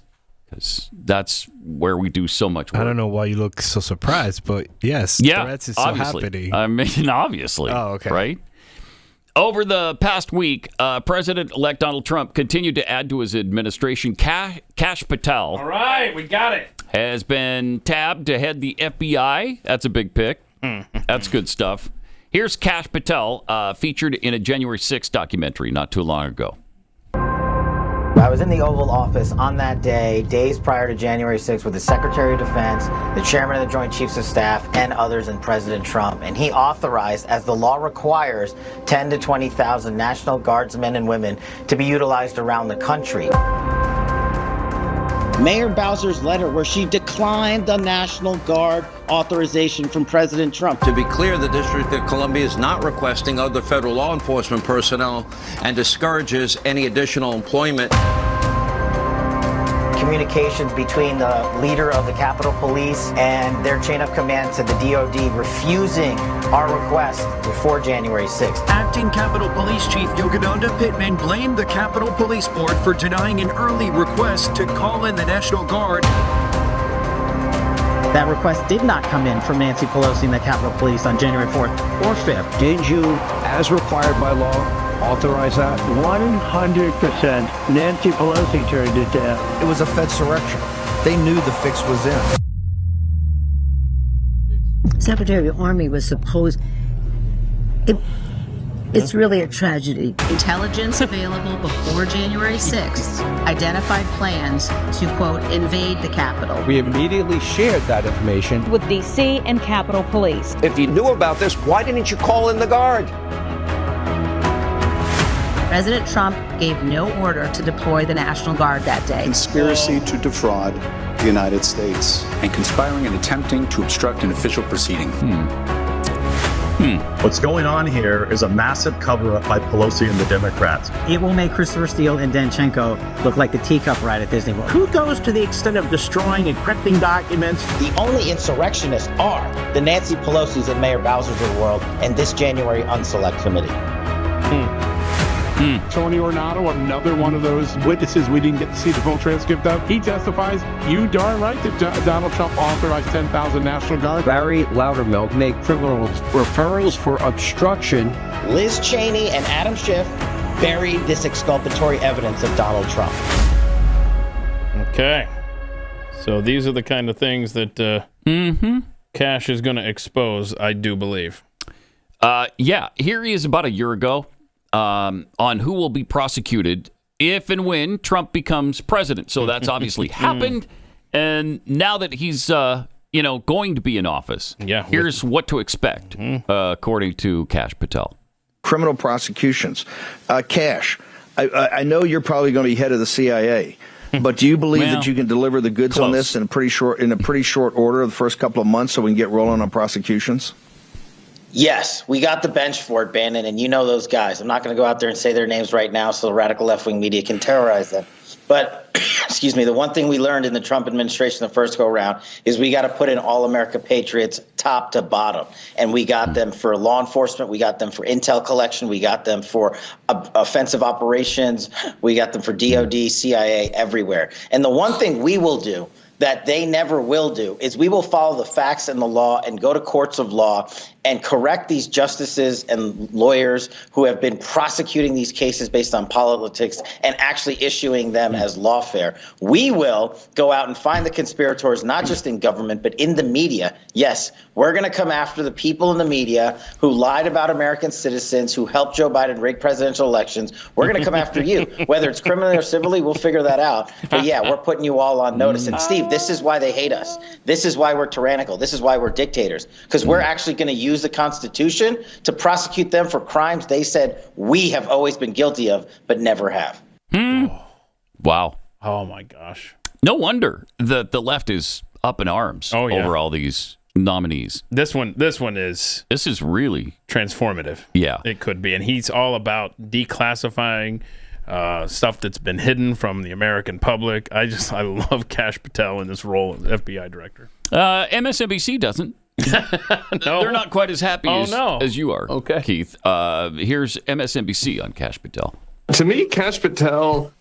Speaker 2: Because that's where we do so much work.
Speaker 4: I don't know why you look so surprised, but yes, Threads is
Speaker 2: obviously.
Speaker 4: so happening.
Speaker 2: I mean, obviously.
Speaker 4: Oh, okay.
Speaker 2: Right? Over the past week, President-elect Donald Trump continued to add to his administration. Kash Patel.
Speaker 3: All right, we got it.
Speaker 2: Has been tabbed to head the FBI. That's a big pick. That's good stuff. Here's Kash Patel, featured in a January 6th documentary not too long ago.
Speaker 16: I was in the Oval Office on that day, days prior to January 6th, with the Secretary of Defense, the Chairman of the Joint Chiefs of Staff, and others, and President Trump. And he authorized, as the law requires, 10 to 20,000 National Guardsmen and women to be utilized around the country.
Speaker 15: Mayor Bowser's letter where she declined the National Guard authorization from President Trump.
Speaker 17: To be clear, the District of Columbia is not requesting other federal law enforcement personnel and discourages any additional employment.
Speaker 16: Communications between the leader of the Capitol Police and their chain of command to the DOD refusing our request before January 6th.
Speaker 18: Acting Capitol Police Chief Yogananda Pittman blamed the Capitol Police Board for denying an early request to call in the National Guard.
Speaker 15: That request did not come in from Nancy Pelosi and the Capitol Police on January 4th or 5th.
Speaker 19: Did you, as required by law, authorize that? 100%. Nancy Pelosi turned it down.
Speaker 20: It was a Fedsurrection. They knew the fix was in.
Speaker 21: Secretary of the Army was supposed... It's really a tragedy.
Speaker 22: Intelligence available before January 6th identified plans to, quote, invade the Capitol.
Speaker 20: We immediately shared that information
Speaker 23: with D.C. and Capitol Police.
Speaker 17: If you knew about this, why didn't you call in the Guard?
Speaker 22: President Trump gave no order to deploy the National Guard that day.
Speaker 24: Conspiracy to defraud the United States.
Speaker 25: And conspiring and attempting to obstruct an official proceeding.
Speaker 26: What's going on here is a massive cover-up by Pelosi and the Democrats.
Speaker 15: It will make Christopher Steele and Danchenko look like the teacup ride at Disney World.
Speaker 19: Who goes to the extent of destroying encrypting documents?
Speaker 16: The only insurrectionists are the Nancy Pelosi's and Mayor Bowser's of the world and this January Unselect Committee.
Speaker 27: Tony Ornato, another one of those witnesses we didn't get to see the full transcript of. He testifies, you darn right that Donald Trump authorized 10,000 National Guard.
Speaker 19: Barry Loudermilk made criminal referrals for obstruction.
Speaker 16: Liz Cheney and Adam Schiff buried this exculpatory evidence of Donald Trump.
Speaker 3: Okay. So these are the kind of things that Kash is going to expose, I do believe.
Speaker 2: Yeah, here he is about a year ago. On who will be prosecuted if and when Trump becomes president. So that's obviously happened. And now that he's, going to be in office, here's what to expect, according to Kash Patel.
Speaker 28: Criminal prosecutions. Kash, I know you're probably going to be head of the CIA, but do you believe that you can deliver the goods on this in a pretty short order the first couple of months so we can get rolling on prosecutions?
Speaker 16: Yes, we got the bench for it, Bannon, and you know those guys. I'm not going to go out there and say their names right now so the radical left-wing media can terrorize them. But, excuse me, the one thing we learned in the Trump administration the first go-around is we got to put in all America patriots top to bottom. And we got them for law enforcement. We got them for intel collection. We got them for offensive operations. We got them for DOD, CIA, everywhere. And the one thing we will do that they never will do is we will follow the facts and the law and go to courts of law and correct these justices and lawyers who have been prosecuting these cases based on politics and actually issuing them as lawfare. We will go out and find the conspirators, not just in government, but in the media. Yes, we're going to come after the people in the media who lied about American citizens, who helped Joe Biden rig presidential elections. We're going to come after you. Whether it's criminally or civilly, we'll figure that out. But yeah, we're putting you all on notice. And Steve, this is why they hate us. This is why we're tyrannical. This is why we're dictators. Because we're actually going to use the Constitution to prosecute them for crimes they said we have always been guilty of, but never have.
Speaker 2: Wow.
Speaker 3: Oh, my gosh.
Speaker 2: No wonder that the left is up in arms over all these nominees.
Speaker 3: This one is...
Speaker 2: This is really...
Speaker 3: transformative.
Speaker 2: Yeah.
Speaker 3: It could be. And he's all about declassifying stuff that's been hidden from the American public. I love Kash Patel in this role as FBI director.
Speaker 2: MSNBC doesn't.
Speaker 3: No.
Speaker 2: They're not quite as happy as you are, Keith. Here's MSNBC on Kash Patel.
Speaker 29: To me, Kash Patel,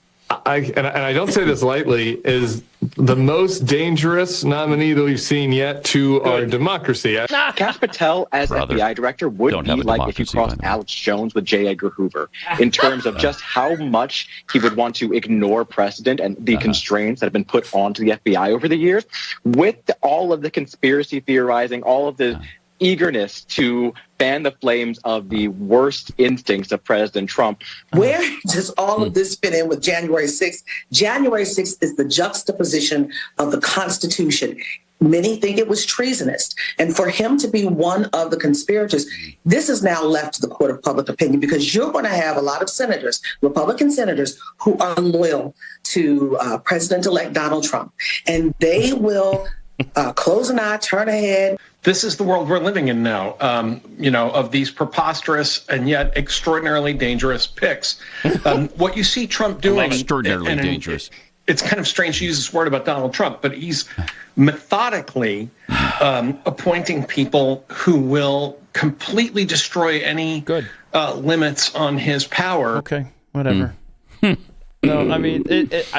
Speaker 29: and I don't say this lightly, is the most dangerous nominee that we've seen yet to our democracy.
Speaker 30: Kash Patel as FBI director would be like if you crossed Alex Jones with J. Edgar Hoover in terms of just how much he would want to ignore precedent and the constraints that have been put onto the FBI over the years. With all of the conspiracy theorizing, all of the eagerness to fan the flames of the worst instincts of President Trump.
Speaker 31: Where does all of this fit in with January 6th? January 6th is the juxtaposition of the Constitution. Many think it was treasonous. And for him to be one of the conspirators, this is now left to the court of public opinion, because you're going to have a lot of senators, Republican senators, who are loyal to President-elect Donald Trump. And they will close an eye, turn ahead.
Speaker 1: This is the world we're living in now, of these preposterous and yet extraordinarily dangerous picks. What you see Trump doing...
Speaker 2: Extraordinarily dangerous.
Speaker 1: It's kind of strange to use this word about Donald Trump, but he's methodically appointing people who will completely destroy any limits on his power.
Speaker 3: Okay, whatever. No, I mean,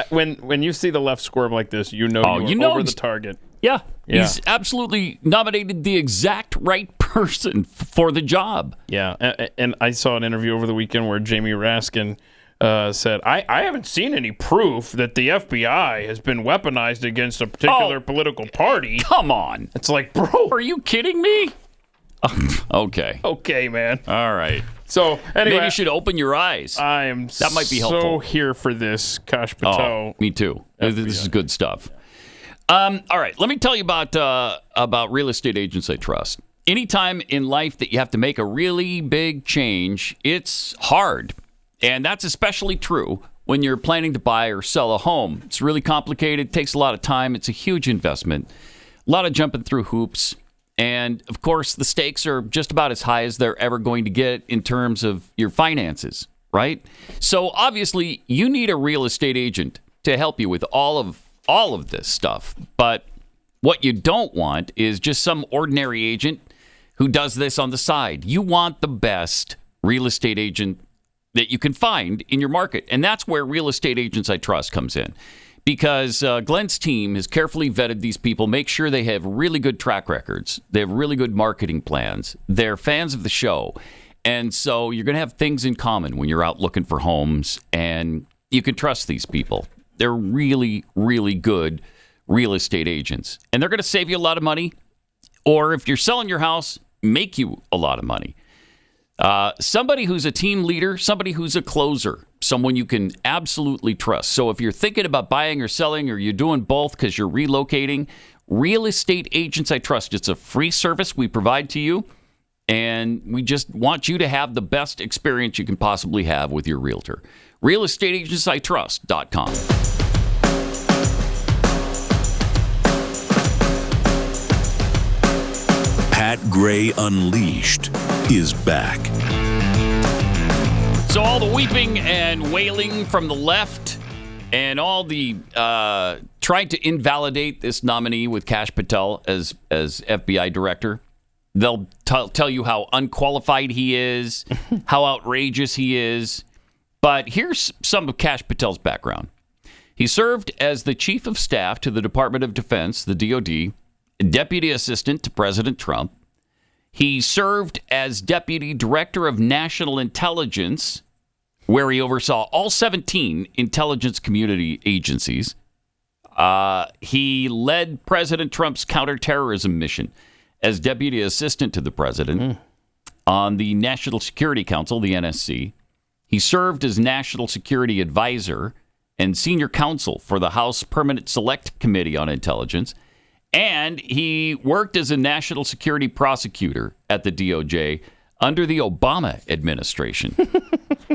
Speaker 3: when you see the left squirm like this, you know you're over the target.
Speaker 2: Yeah, he's absolutely nominated the exact right person for the job.
Speaker 3: Yeah, and I saw an interview over the weekend where Jamie Raskin said, I haven't seen any proof that the FBI has been weaponized against a particular political party.
Speaker 2: Come on.
Speaker 3: It's like, bro.
Speaker 2: Are you kidding me? Okay.
Speaker 3: Okay, man.
Speaker 2: All right.
Speaker 3: So, anyway.
Speaker 2: Maybe you should open your eyes.
Speaker 3: That might be helpful. So here for this, Kash Patel.
Speaker 2: Oh, me too. FBI. This is good stuff. All right. Let me tell you about real estate agents I trust. Anytime in life that you have to make a really big change, it's hard. And that's especially true when you're planning to buy or sell a home. It's really complicated, takes a lot of time, it's a huge investment, a lot of jumping through hoops. And, of course, the stakes are just about as high as they're ever going to get in terms of your finances, right? So, obviously, you need a real estate agent to help you with all of this stuff. But what you don't want is just some ordinary agent who does this on the side. You want the best real estate agent that you can find in your market. And that's where Real Estate Agents I Trust comes in. Because Glenn's team has carefully vetted these people, make sure they have really good track records. They have really good marketing plans. They're fans of the show. And so you're going to have things in common when you're out looking for homes. And you can trust these people. They're really, really good real estate agents. And they're going to save you a lot of money. Or if you're selling your house, make you a lot of money. Somebody who's a team leader, somebody who's a closer, someone you can absolutely trust. So if you're thinking about buying or selling, or you're doing both because you're relocating, Real Estate Agents I Trust. It's a free service we provide to you, and we just want you to have the best experience you can possibly have with your realtor. RealestateAgentsITrust.com.
Speaker 5: Pat Gray Unleashed is back.
Speaker 2: So all the weeping and wailing from the left and all the trying to invalidate this nominee with Kash Patel as FBI director, they'll tell you how unqualified he is, how outrageous he is. But here's some of Kash Patel's background. He served as the chief of staff to the Department of Defense, the DOD, deputy assistant to President Trump. He served as Deputy Director of National Intelligence, where he oversaw all 17 intelligence community agencies. He led President Trump's counterterrorism mission as Deputy Assistant to the President on the National Security Council, the NSC. He served as National Security Advisor and Senior Counsel for the House Permanent Select Committee on Intelligence. And he worked as a national security prosecutor at the DOJ under the Obama administration.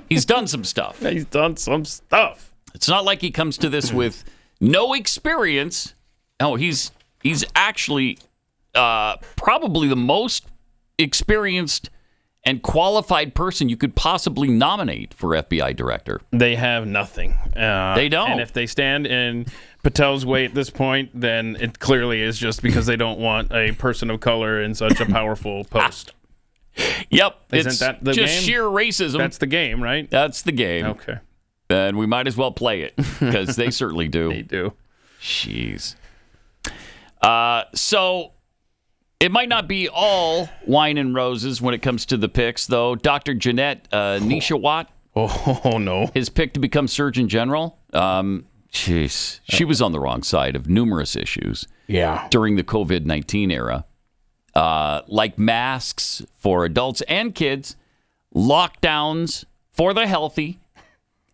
Speaker 2: He's done some stuff.
Speaker 3: He's done some stuff.
Speaker 2: It's not like he comes to this with no experience. No, he's actually probably the most experienced and qualified person you could possibly nominate for FBI director.
Speaker 3: They have nothing.
Speaker 2: They don't.
Speaker 3: And if they stand in Patel's way at this point, then it clearly is just because they don't want a person of color in such a powerful post.
Speaker 2: Yep.
Speaker 3: Isn't that the
Speaker 2: just
Speaker 3: game?
Speaker 2: Sheer racism.
Speaker 3: That's the game, right?
Speaker 2: That's the game.
Speaker 3: Okay.
Speaker 2: And we might as well play it, because they certainly do.
Speaker 3: They do.
Speaker 2: Jeez. So it might not be all wine and roses when it comes to the picks, though. Dr. Janette Nesheiwat.
Speaker 3: Oh, no.
Speaker 2: His pick to become Surgeon General. Jeez. She was on the wrong side of numerous issues.
Speaker 3: Yeah.
Speaker 2: During the COVID-19 era. Like masks for adults and kids, lockdowns for the healthy,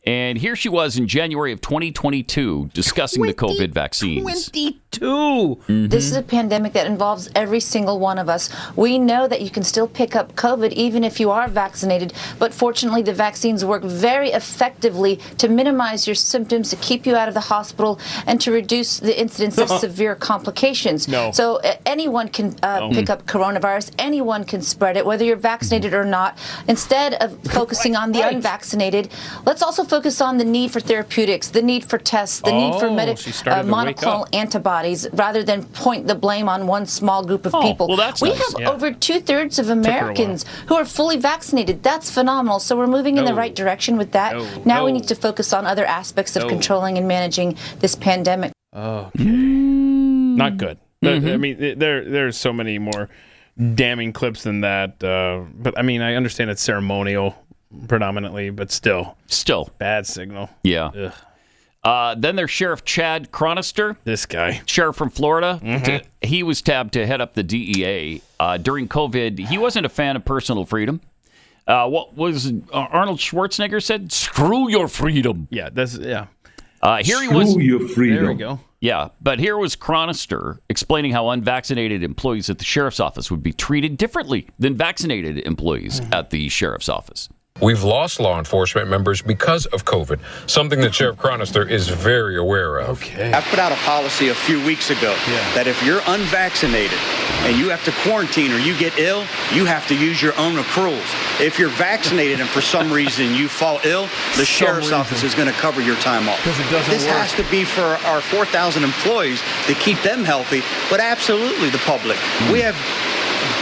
Speaker 2: And here she was in January of 2022 discussing the COVID vaccines.
Speaker 4: 22. This is a pandemic that involves every single one of us. We know that you can still pick up COVID even if you are vaccinated, but fortunately the vaccines work very effectively to minimize your symptoms, to keep you out of the hospital, and to reduce the incidence of severe complications. So anyone can pick up coronavirus. Anyone can spread it, whether you're vaccinated or not. Instead of focusing on the unvaccinated, let's also focus on the need for therapeutics, the need for tests, the need for monoclonal antibodies, rather than point the blame on one small group of people.
Speaker 2: Well, that's
Speaker 4: we
Speaker 2: nice.
Speaker 4: have over 2/3 of Americans who are fully vaccinated. That's phenomenal. So we're moving in the right direction with that. Now we need to focus on other aspects of controlling and managing this pandemic.
Speaker 3: Okay. Not good. I mean, there's so many more damning clips than that. But I mean, I understand it's ceremonial predominantly, but still bad signal.
Speaker 2: Yeah. Then there's Sheriff Chad Chronister.
Speaker 3: This guy.
Speaker 2: Sheriff from Florida. He was tabbed to head up the DEA. During COVID, he wasn't a fan of personal freedom. What was Arnold Schwarzenegger said? Screw your freedom.
Speaker 3: Yeah,
Speaker 2: here he was.
Speaker 6: Screw your freedom.
Speaker 3: There we go.
Speaker 2: Yeah, but here was Chronister explaining how unvaccinated employees at the sheriff's office would be treated differently than vaccinated employees at the sheriff's office.
Speaker 7: We've lost law enforcement members because of COVID, something that Sheriff Chronister is very aware of.
Speaker 8: I put out a policy a few weeks ago that if you're unvaccinated and you have to quarantine or you get ill, you have to use your own accruals. If you're vaccinated and for some reason you fall ill, the sheriff's office is going to cover your time off. This has to be for our 4,000 employees to keep them healthy, but absolutely the public. We have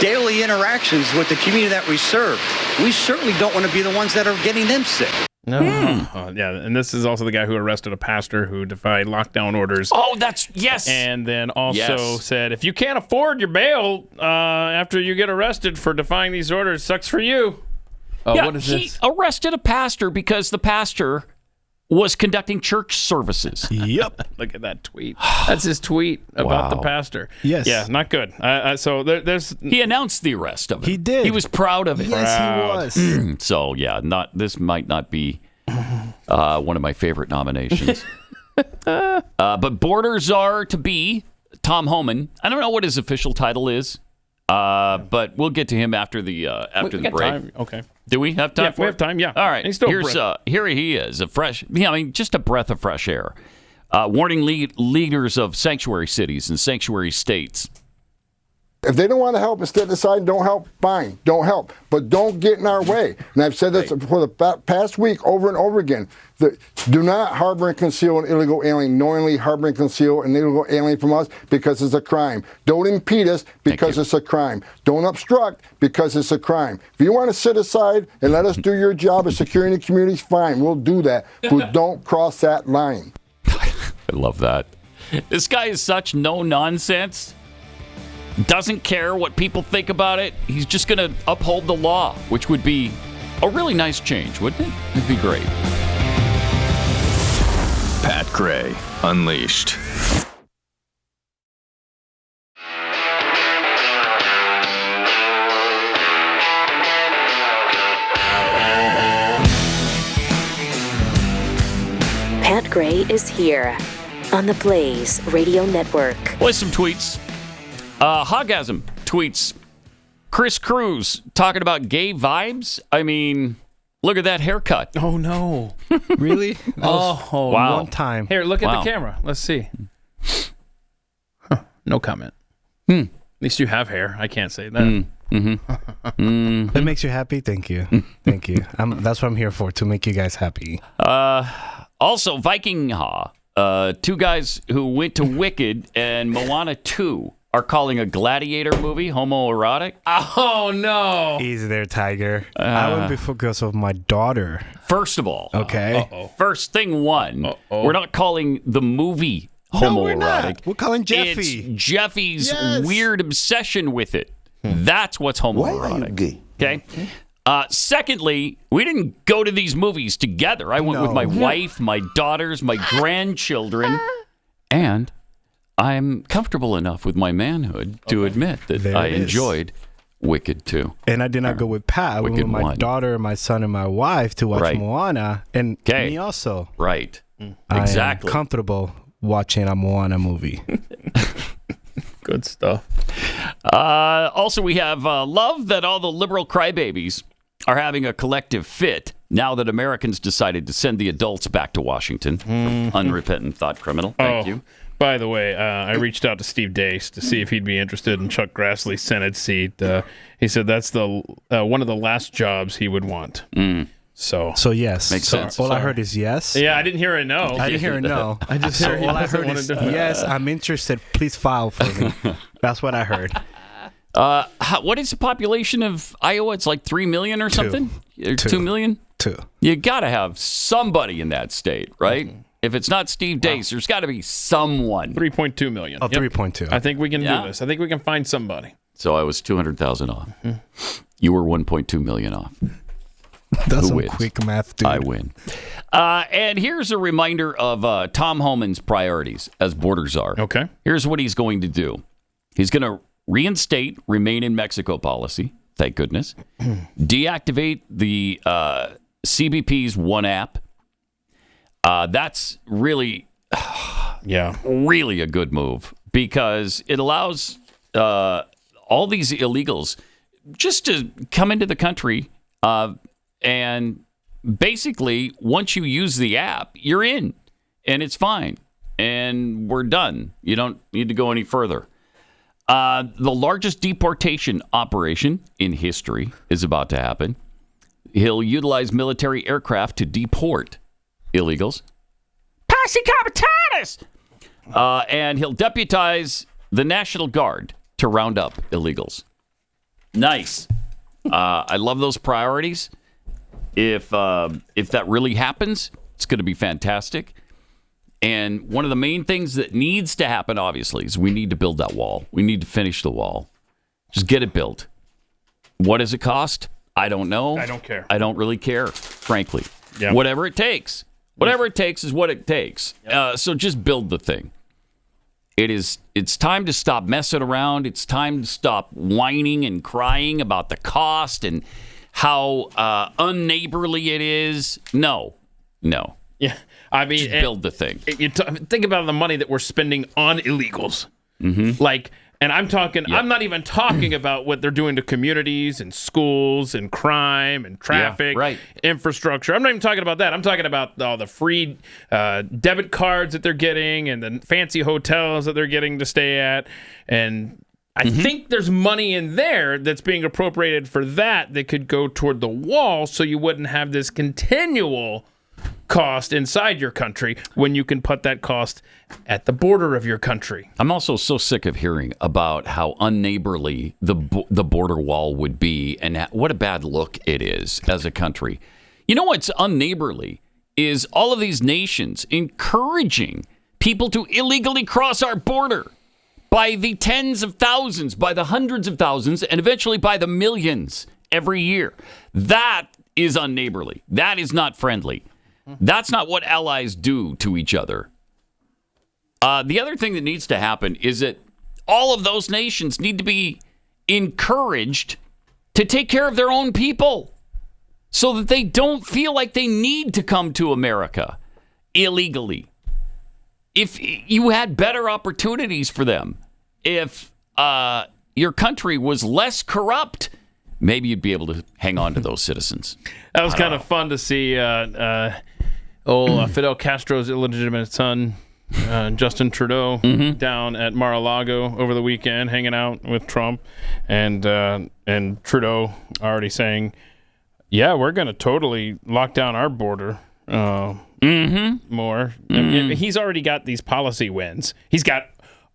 Speaker 8: daily interactions with the community that we serve. We certainly don't want to be the ones that are getting them sick.
Speaker 3: Yeah, and this is also the guy who arrested a pastor who defied lockdown orders.
Speaker 2: Oh, yes.
Speaker 3: And then also said, if you can't afford your bail after you get arrested for defying these orders, sucks for you.
Speaker 2: What is this? He arrested a pastor because the pastor was conducting church services.
Speaker 3: Yep. Look at that tweet. That's his tweet about the pastor.
Speaker 9: Yes.
Speaker 3: Yeah, not good. So there's...
Speaker 2: He announced the arrest of him.
Speaker 9: He did.
Speaker 2: He was proud of it.
Speaker 9: Yes, he was.
Speaker 2: So, this might not be one of my favorite nominations. But border czar to be Tom Homan. I don't know what his official title is, but we'll get to him after the break.
Speaker 3: Time. Okay.
Speaker 2: Do we have time?
Speaker 3: Yeah, we have time. Yeah.
Speaker 2: All right.
Speaker 3: He's still
Speaker 2: here he is, just a breath of fresh air, warning leaders of sanctuary cities and sanctuary states.
Speaker 10: If they don't want to help, instead decide don't help, fine, don't help. But don't get in our way. And I've said this for the past week over and over again. Do not harbor and conceal an illegal alien, knowingly harbor and conceal an illegal alien from us because it's a crime. Don't impede us because it's a crime. Don't obstruct because it's a crime. If you want to sit aside and let us do your job of securing the communities, fine, we'll do that. But don't cross that line.
Speaker 2: I love that. This guy is such no nonsense. Doesn't care what people think about it. He's just going to uphold the law, which would be a really nice change, wouldn't it? It'd be great.
Speaker 11: Pat Gray Unleashed.
Speaker 12: Pat Gray is here on the Blaze Radio Network.
Speaker 2: With some tweets. Hogasm tweets, Chris Cruz talking about gay vibes. I mean, look at that haircut.
Speaker 3: Oh, no.
Speaker 9: Really?
Speaker 2: Wow.
Speaker 9: One time.
Speaker 3: Here, look at the camera. Let's see. No comment. At least you have hair. I can't say that.
Speaker 9: That makes you happy? Thank you. Thank you. That's what I'm here for, to make you guys happy.
Speaker 2: Also, Viking two guys who went to Wicked and Moana 2 are calling a gladiator movie homoerotic.
Speaker 3: Oh, no.
Speaker 9: Easy there, Tiger. I went because of my daughter.
Speaker 2: First of all.
Speaker 9: Okay.
Speaker 2: First thing one, we're not calling the movie homoerotic.
Speaker 9: No, we're not. We're calling Jeffy.
Speaker 2: It's Jeffy's weird obsession with it. That's what's homoerotic.
Speaker 8: Why are you gay?
Speaker 2: Okay. Secondly, we didn't go to these movies together. I went with my wife, my daughters, my grandchildren, and I'm comfortable enough with my manhood to admit that I enjoyed Wicked 2.
Speaker 9: And I did not go with Pat. I went with my daughter, my son, and my wife to watch Moana. And me also.
Speaker 2: Right.
Speaker 9: Exactly. I am comfortable watching a Moana movie.
Speaker 3: Good stuff.
Speaker 2: Also, we have love that all the liberal crybabies are having a collective fit now that Americans decided to send the adults back to Washington. Unrepentant thought criminal. Thank you.
Speaker 3: By the way, I reached out to Steve Deace to see if he'd be interested in Chuck Grassley's Senate seat. He said that's the one of the last jobs he would want. So
Speaker 9: yes.
Speaker 2: Makes sense.
Speaker 9: All I heard is yes.
Speaker 3: Yeah, I didn't hear a no.
Speaker 9: I didn't hear a no.
Speaker 3: I just heard
Speaker 9: all I heard is yes, I'm interested. Please file for me. That's what I heard.
Speaker 2: What is the population of Iowa? It's like 3 million or something? 2 million?
Speaker 9: 2.
Speaker 2: You got to have somebody in that state, right? If it's not Steve Deace, there's got to be someone.
Speaker 3: 3.2 million.
Speaker 9: Oh, 3.2.
Speaker 3: I think we can do this. I think we can find somebody.
Speaker 2: So I was 200,000 off. You were 1.2 million off.
Speaker 9: That's some quick math, dude.
Speaker 2: I win. And here's a reminder of Tom Homan's priorities as border czar.
Speaker 3: Okay.
Speaker 2: Here's what he's going to do. He's going to reinstate Remain in Mexico policy. Thank goodness. Deactivate the CBP's One app. That's really, really a good move because it allows all these illegals just to come into the country and basically once you use the app, you're in and it's fine and we're done. You don't need to go any further. The largest deportation operation in history is about to happen. He'll utilize military aircraft to deport illegals. Posse Comitatus! And he'll deputize the National Guard to round up illegals. Nice. I love those priorities. If that really happens, it's going to be fantastic. And one of the main things that needs to happen, obviously, is we need to build that wall. We need to finish the wall. Just get it built. What does it cost? I don't know.
Speaker 3: I don't care.
Speaker 2: I don't really care, frankly.
Speaker 3: Yep.
Speaker 2: Whatever it takes. Whatever it takes is what it takes. So just build the thing. It's time to stop messing around. It's time to stop whining and crying about the cost and how unneighborly it is. No.
Speaker 3: Yeah, I mean,
Speaker 2: just build the thing.
Speaker 3: Think about the money that we're spending on illegals. And I'm talking. I'm not even talking about what they're doing to communities and schools and crime and traffic, infrastructure. I'm not even talking about that. I'm talking about all the free debit cards that they're getting and the fancy hotels that they're getting to stay at. And I think there's money in there that's being appropriated for that could go toward the wall, so you wouldn't have this continual cost inside your country when you can put that cost at the border of your country.
Speaker 2: I'm also so sick of hearing about how unneighborly the border wall would be and what a bad look it is as a country. You know what's unneighborly is all of these nations encouraging people to illegally cross our border by the tens of thousands, by the hundreds of thousands, and eventually by the millions every year. That is unneighborly. That is not friendly. That's not what allies do to each other. The other thing that needs to happen is that all of those nations need to be encouraged to take care of their own people so that they don't feel like they need to come to America illegally. If you had better opportunities for them, if your country was less corrupt, maybe you'd be able to hang on to those citizens.
Speaker 3: That was kind of fun to see Fidel Castro's illegitimate son, Justin Trudeau, down at Mar-a-Lago over the weekend, hanging out with Trump, and Trudeau already saying, "Yeah, we're going to totally lock down our border more." I mean, he's already got these policy wins. He's got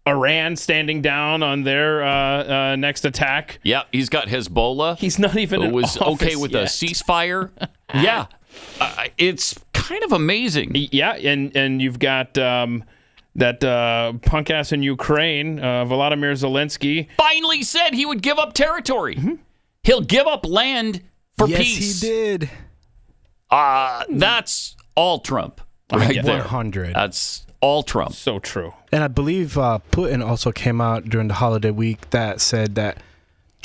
Speaker 3: Iran standing down on their next attack.
Speaker 2: Yeah, he's got Hezbollah.
Speaker 3: He's not even in office
Speaker 2: okay with
Speaker 3: yet.
Speaker 2: a ceasefire. Yeah, it's kind of amazing.
Speaker 3: Yeah, and you've got that punk ass in Ukraine, Volodymyr Zelensky,
Speaker 2: finally said he would give up territory. He'll give up land for peace.
Speaker 9: Yes, he did.
Speaker 2: That's all Trump right there.
Speaker 9: 100.
Speaker 2: That's all Trump.
Speaker 3: So true.
Speaker 9: And I believe Putin also came out during the holiday week that said that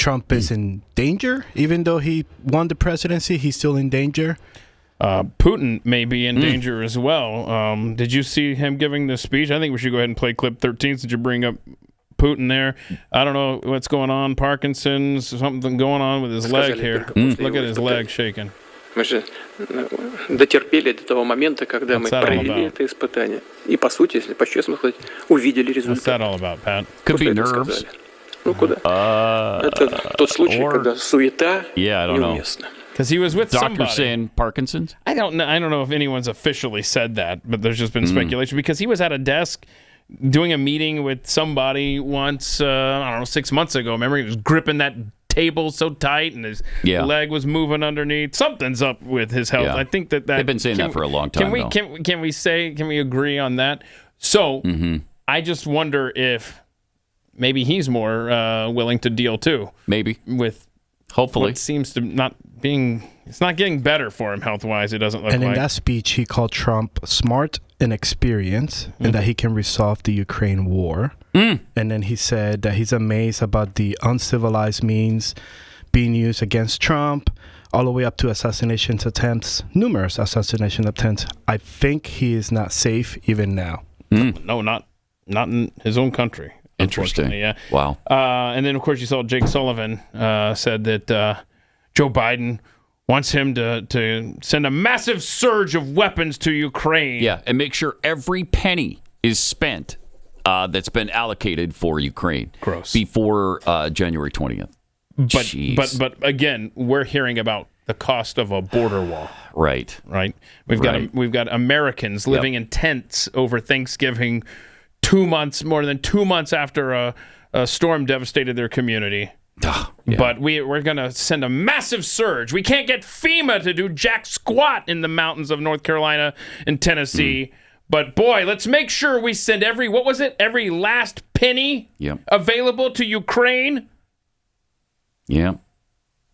Speaker 9: Trump is in danger? Even though he won the presidency, he's still in danger?
Speaker 3: Putin may be in danger as well. Did you see him giving this speech? I think we should go ahead and play clip 13 since you bring up Putin there. I don't know what's going on. Parkinson's, something going on with his leg here. Look at his leg shaking.
Speaker 6: Мы же дотерпели до того момента, когда мы провели это испытание. И, по сути, если по-честному сказать, увидели результат.
Speaker 3: What's that all about, Pat?
Speaker 2: Could be nerves.
Speaker 6: Ну, куда? Это тот случай, когда суета неуместна.
Speaker 3: Because he was with somebody.
Speaker 2: Doctor saying Parkinson's?
Speaker 3: I don't know if anyone's officially said that, but there's just been speculation. Because he was at a desk doing a meeting with somebody once, I don't know, 6 months ago. Remember, he was gripping that table so tight and his leg was moving underneath. Something's up with his health. I think that
Speaker 2: they've been saying that for a long time.
Speaker 3: Can we agree on that? So I just wonder if maybe he's more willing to deal too.
Speaker 2: Maybe
Speaker 3: with
Speaker 2: hopefully
Speaker 3: what seems to not being. It's not getting better for him health wise. It doesn't look.
Speaker 9: And
Speaker 3: like.
Speaker 9: In that speech, he called Trump smart and experienced, and that he can resolve the Ukraine war. And then he said that he's amazed about the uncivilized means being used against Trump, all the way up to assassination attempts, numerous assassination attempts. I think he is not safe even now.
Speaker 3: No, not in his own country.
Speaker 2: Interesting.
Speaker 3: Yeah.
Speaker 2: Wow.
Speaker 3: And then, of course, you saw Jake Sullivan said that Joe Biden wants him to send a massive surge of weapons to Ukraine.
Speaker 2: Yeah, and make sure every penny is spent that's been allocated for Ukraine.
Speaker 3: Gross.
Speaker 2: Before January 20th.
Speaker 3: But again, we're hearing about the cost of a border wall.
Speaker 2: Right.
Speaker 3: We've got Americans living in tents over Thanksgiving. More than 2 months after a storm devastated their community. But we're going to send a massive surge. We can't get FEMA to do jack squat in the mountains of North Carolina and Tennessee. But boy, let's make sure we send every last penny available to Ukraine.
Speaker 2: Yeah.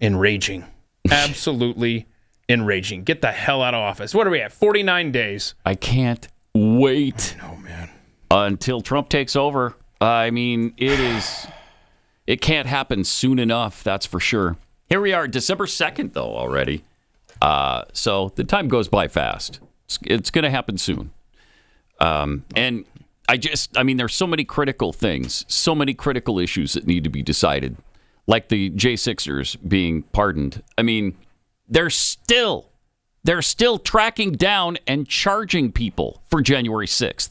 Speaker 3: Enraging. Absolutely enraging. Get the hell out of office. What are we at? 49 days.
Speaker 2: I can't wait.
Speaker 3: I know, man.
Speaker 2: Until Trump takes over. I mean, it can't happen soon enough, that's for sure. Here we are, December 2nd, though, already. So the time goes by fast. It's going to happen soon. And there's so many critical things, so many critical issues that need to be decided, like the J6ers being pardoned. I mean, they're still tracking down and charging people for January 6th.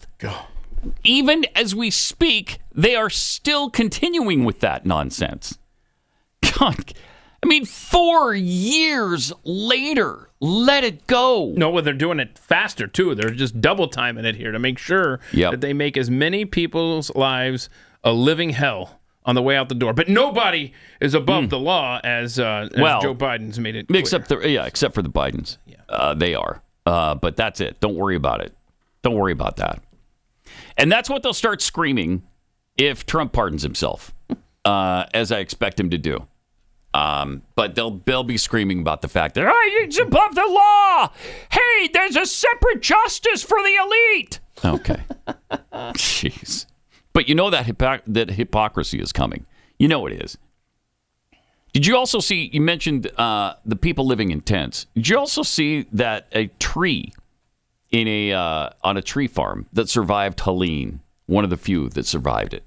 Speaker 2: Even as we speak, they are still continuing with that nonsense. God, I mean, 4 years later, let it go.
Speaker 3: No, well, they're doing it faster, too. They're just double timing it here to make sure that they make as many people's lives a living hell on the way out the door. But nobody is above the law as Joe Biden's made it clear.
Speaker 2: Except for the Bidens. They are. But that's it. Don't worry about it. Don't worry about that. And that's what they'll start screaming if Trump pardons himself, as I expect him to do. But they'll be screaming about the fact that it's above the law. Hey, there's a separate justice for the elite. Okay. Jeez. But you know that hypocrisy is coming. You know it is. Did you also see, you mentioned the people living in tents. Did you also see that a tree on a tree farm that survived Helene, one of the few that survived it,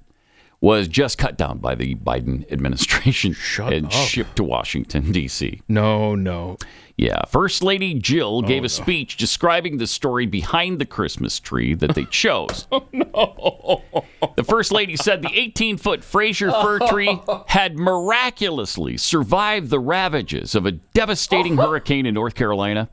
Speaker 2: was just cut down by the Biden administration and shipped to Washington, D.C.
Speaker 3: No.
Speaker 2: Yeah. First Lady Jill gave a speech describing the story behind the Christmas tree that they chose. The First Lady said the 18-foot Fraser fir tree had miraculously survived the ravages of a devastating hurricane in North Carolina.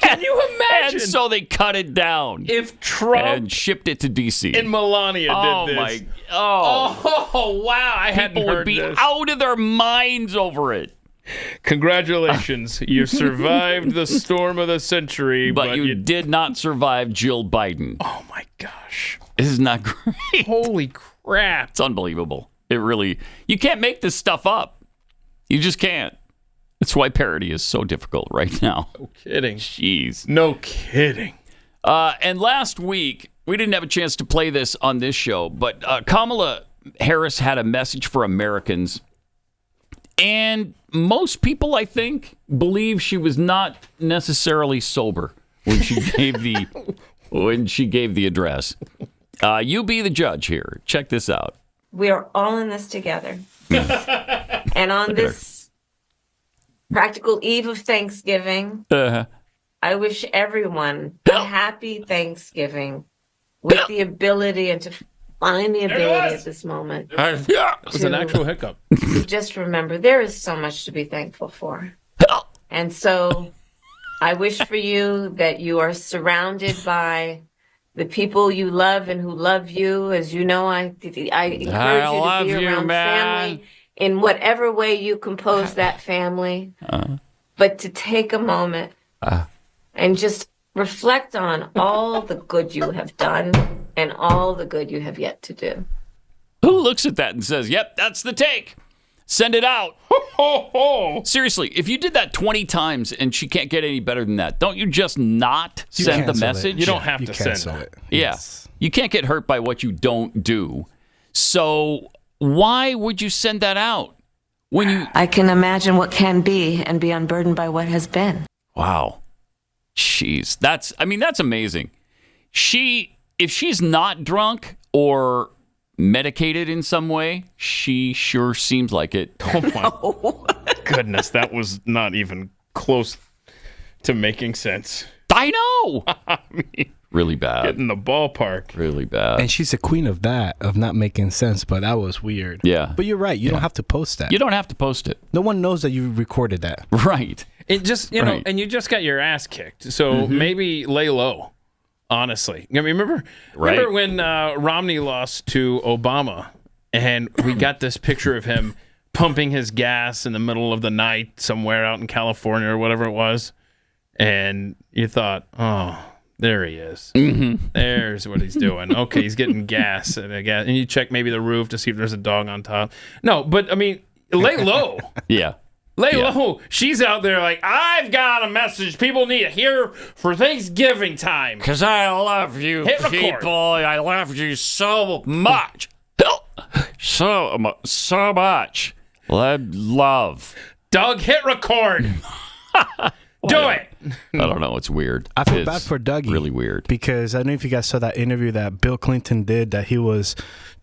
Speaker 3: Can you imagine?
Speaker 2: And so they cut it down.
Speaker 3: If Trump
Speaker 2: and shipped it to D.C.
Speaker 3: and Melania did this. Oh, wow. I hadn't heard this.
Speaker 2: People would be out of their minds over it.
Speaker 3: Congratulations. You survived the storm of the century.
Speaker 2: But you did not survive Jill Biden.
Speaker 3: Oh, my gosh.
Speaker 2: This is not great.
Speaker 3: Holy crap.
Speaker 2: It's unbelievable. You can't make this stuff up. You just can't. That's why parody is so difficult right now.
Speaker 3: No kidding.
Speaker 2: Jeez.
Speaker 3: No kidding.
Speaker 2: And last week, we didn't have a chance to play this on this show, but Kamala Harris had a message for Americans And most people, I think, believe she was not necessarily sober when she gave the address. You be the judge here. Check this out.
Speaker 13: We are all in this together. And on this practical eve of Thanksgiving, I wish everyone a happy Thanksgiving with the ability and to find the ability at this moment.
Speaker 3: It was an actual hiccup.
Speaker 13: Just remember, there is so much to be thankful for. And so I wish for you that you are surrounded by the people you love and who love you. As you know, I encourage you to be around family in whatever way you compose that family. But to take a moment and just reflect on all the good you have done and all the good you have yet to do.
Speaker 2: Who looks at that and says, yep, that's the take. Send it out. Seriously, if you did that 20 times and she can't get any better than that, don't you just not send the message?
Speaker 3: You don't have to send it.
Speaker 2: Yeah. You can't get hurt by what you don't do. So why would you send that out?
Speaker 13: I can imagine what can be and be unburdened by what has been.
Speaker 2: Wow. Jeez. That's amazing. If she's not drunk or medicated in some way, she sure seems like it.
Speaker 3: Oh my goodness, that was not even close to making sense.
Speaker 2: I know.
Speaker 3: I mean,
Speaker 2: really bad.
Speaker 3: Get in the ballpark.
Speaker 2: Really bad.
Speaker 9: And she's a queen of that, of not making sense, but that was weird.
Speaker 2: Yeah.
Speaker 9: But you're right. You don't have to post that.
Speaker 2: You don't have to post it.
Speaker 9: No one knows that you recorded that.
Speaker 2: Right.
Speaker 3: It just, you know, and you just got your ass kicked. So maybe lay low, honestly. I mean, remember when Romney lost to Obama and we got this picture of him pumping his gas in the middle of the night somewhere out in California or whatever it was. And you thought, oh, there he is. There's what he's doing. Okay, he's getting gas. And you check maybe the roof to see if there's a dog on top. No, but I mean, lay low.
Speaker 2: Yeah.
Speaker 3: Lay low. She's out there like, I've got a message people need to hear for Thanksgiving time.
Speaker 2: Because I love you people. I love you so much. So much. Love.
Speaker 3: Doug, hit record. Do it.
Speaker 2: I don't know. It's weird.
Speaker 9: I feel bad for Dougie.
Speaker 2: Really weird.
Speaker 9: Because I don't know if you guys saw that interview that Bill Clinton did, that he was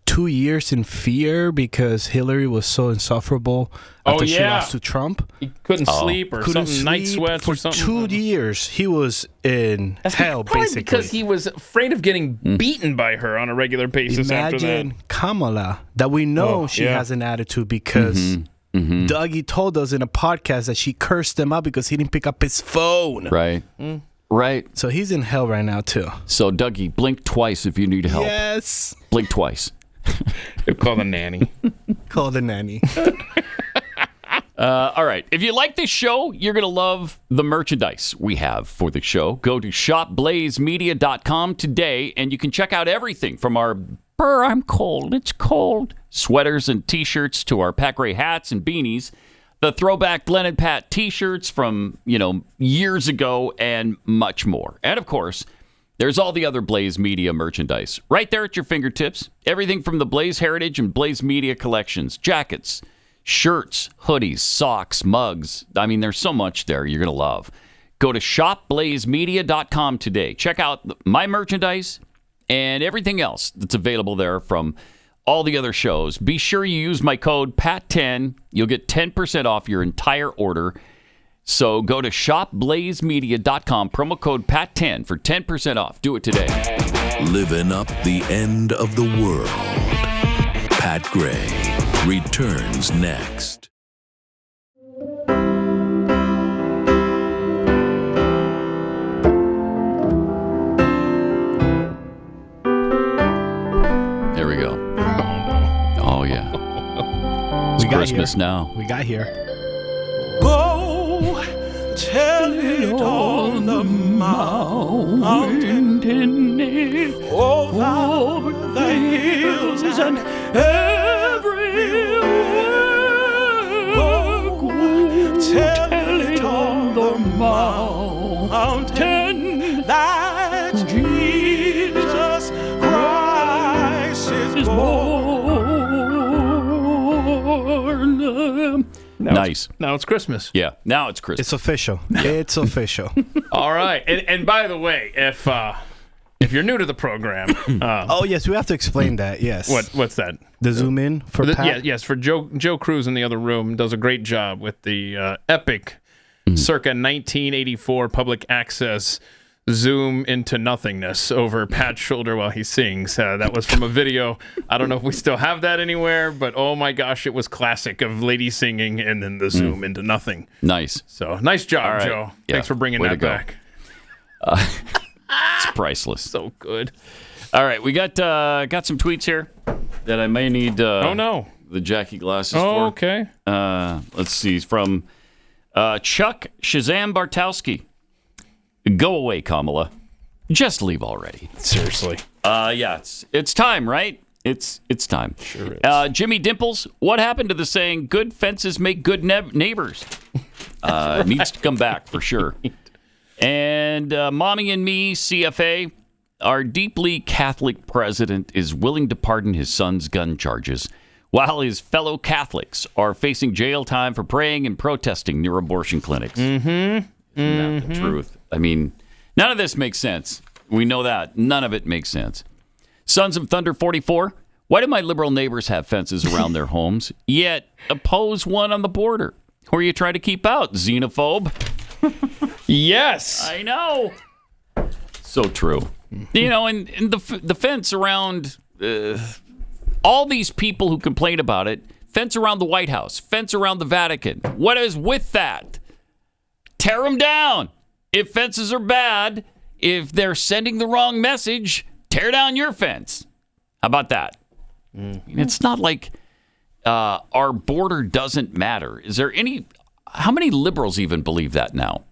Speaker 9: 2 years in fear because Hillary was so insufferable after she lost to Trump.
Speaker 3: He couldn't sleep or something, night sweats or something.
Speaker 9: For 2 years, he was in hell, basically.
Speaker 3: Because he was afraid of getting beaten by her on a regular basis after that.
Speaker 9: Imagine Kamala, that we know she has an attitude because... Dougie told us in a podcast that she cursed him out because he didn't pick up his phone.
Speaker 2: Right. Right.
Speaker 9: So he's in hell right now, too.
Speaker 2: So, Dougie, blink twice if you need help.
Speaker 9: Yes.
Speaker 2: Blink twice.
Speaker 3: Call the nanny.
Speaker 9: Call the nanny.
Speaker 2: All right. If you like this show, you're going to love the merchandise we have for the show. Go to shopblazemedia.com today, and you can check out everything from our I'm cold, it's cold sweaters and T-shirts to our Pat Gray hats and beanies, the throwback Glenn and Pat T-shirts from, years ago, and much more. And, of course, there's all the other Blaze Media merchandise right there at your fingertips. Everything from the Blaze Heritage and Blaze Media collections, jackets, shirts, hoodies, socks, mugs. I mean, there's so much there you're going to love. Go to shopblazemedia.com today. Check out my merchandise and everything else that's available there from all the other shows. Be sure you use my code PAT10. You'll get 10% off your entire order. So go to shopblazemedia.com, promo code PAT10 for 10% off. Do it today.
Speaker 5: Living up the end of the world. Pat Gray returns next.
Speaker 2: There we go. Oh, yeah. It's Christmas now.
Speaker 9: We got here.
Speaker 14: Go tell it on the mountain, over the hills and everywhere. Go tell it on the mountain that Jesus Christ is born.
Speaker 2: Nice.
Speaker 3: Now it's Christmas.
Speaker 2: Yeah, now it's Christmas.
Speaker 9: It's official. It's official.
Speaker 3: All right. And by the way, if you're new to the program,
Speaker 9: oh yes, we have to explain that. Yes.
Speaker 3: What's that?
Speaker 9: The zoom in for Pat?
Speaker 3: Yes, for Joe Cruz in the other room does a great job with the epic, circa 1984 public access zoom into nothingness over Pat's shoulder while he sings. That was from a video. I don't know if we still have that anywhere, but oh my gosh, it was classic of ladies singing and then the zoom into nothing.
Speaker 2: Nice.
Speaker 3: So nice job,
Speaker 2: All right.
Speaker 3: Joe.
Speaker 2: Yeah.
Speaker 3: Thanks for bringing
Speaker 2: Way
Speaker 3: that
Speaker 2: to go.
Speaker 3: back.
Speaker 2: It's priceless.
Speaker 3: So good.
Speaker 2: All right, we got some tweets here that I may need.
Speaker 3: Oh no,
Speaker 2: the Jackie glasses
Speaker 3: Oh,
Speaker 2: for.
Speaker 3: okay.
Speaker 2: Let's see, from Chuck Shazam Bartowski. Go away, Kamala. Just leave already.
Speaker 3: Seriously.
Speaker 2: Yeah, it's time, right? It's time.
Speaker 3: Sure is.
Speaker 2: Jimmy Dimples, what happened to the saying, good fences make good neighbors? It needs to come back for sure. And Mommy and Me, CFA, our deeply Catholic president is willing to pardon his son's gun charges, while his fellow Catholics are facing jail time for praying and protesting near abortion clinics.
Speaker 3: Mm-hmm.
Speaker 2: Isn't that the truth? I mean, none of this makes sense. We know that. None of it makes sense. Sons of Thunder 44, why do my liberal neighbors have fences around their homes, yet oppose one on the border? Who are you trying to keep out, xenophobe?
Speaker 3: Yes.
Speaker 2: I know. So true. You know, and the fence around all these people who complain about it, fence around the White House, fence around the Vatican. What is with that? Tear them down. If fences are bad, if they're sending the wrong message, tear down your fence. How about that? It's not like our border doesn't matter. Is there how many liberals even believe that now?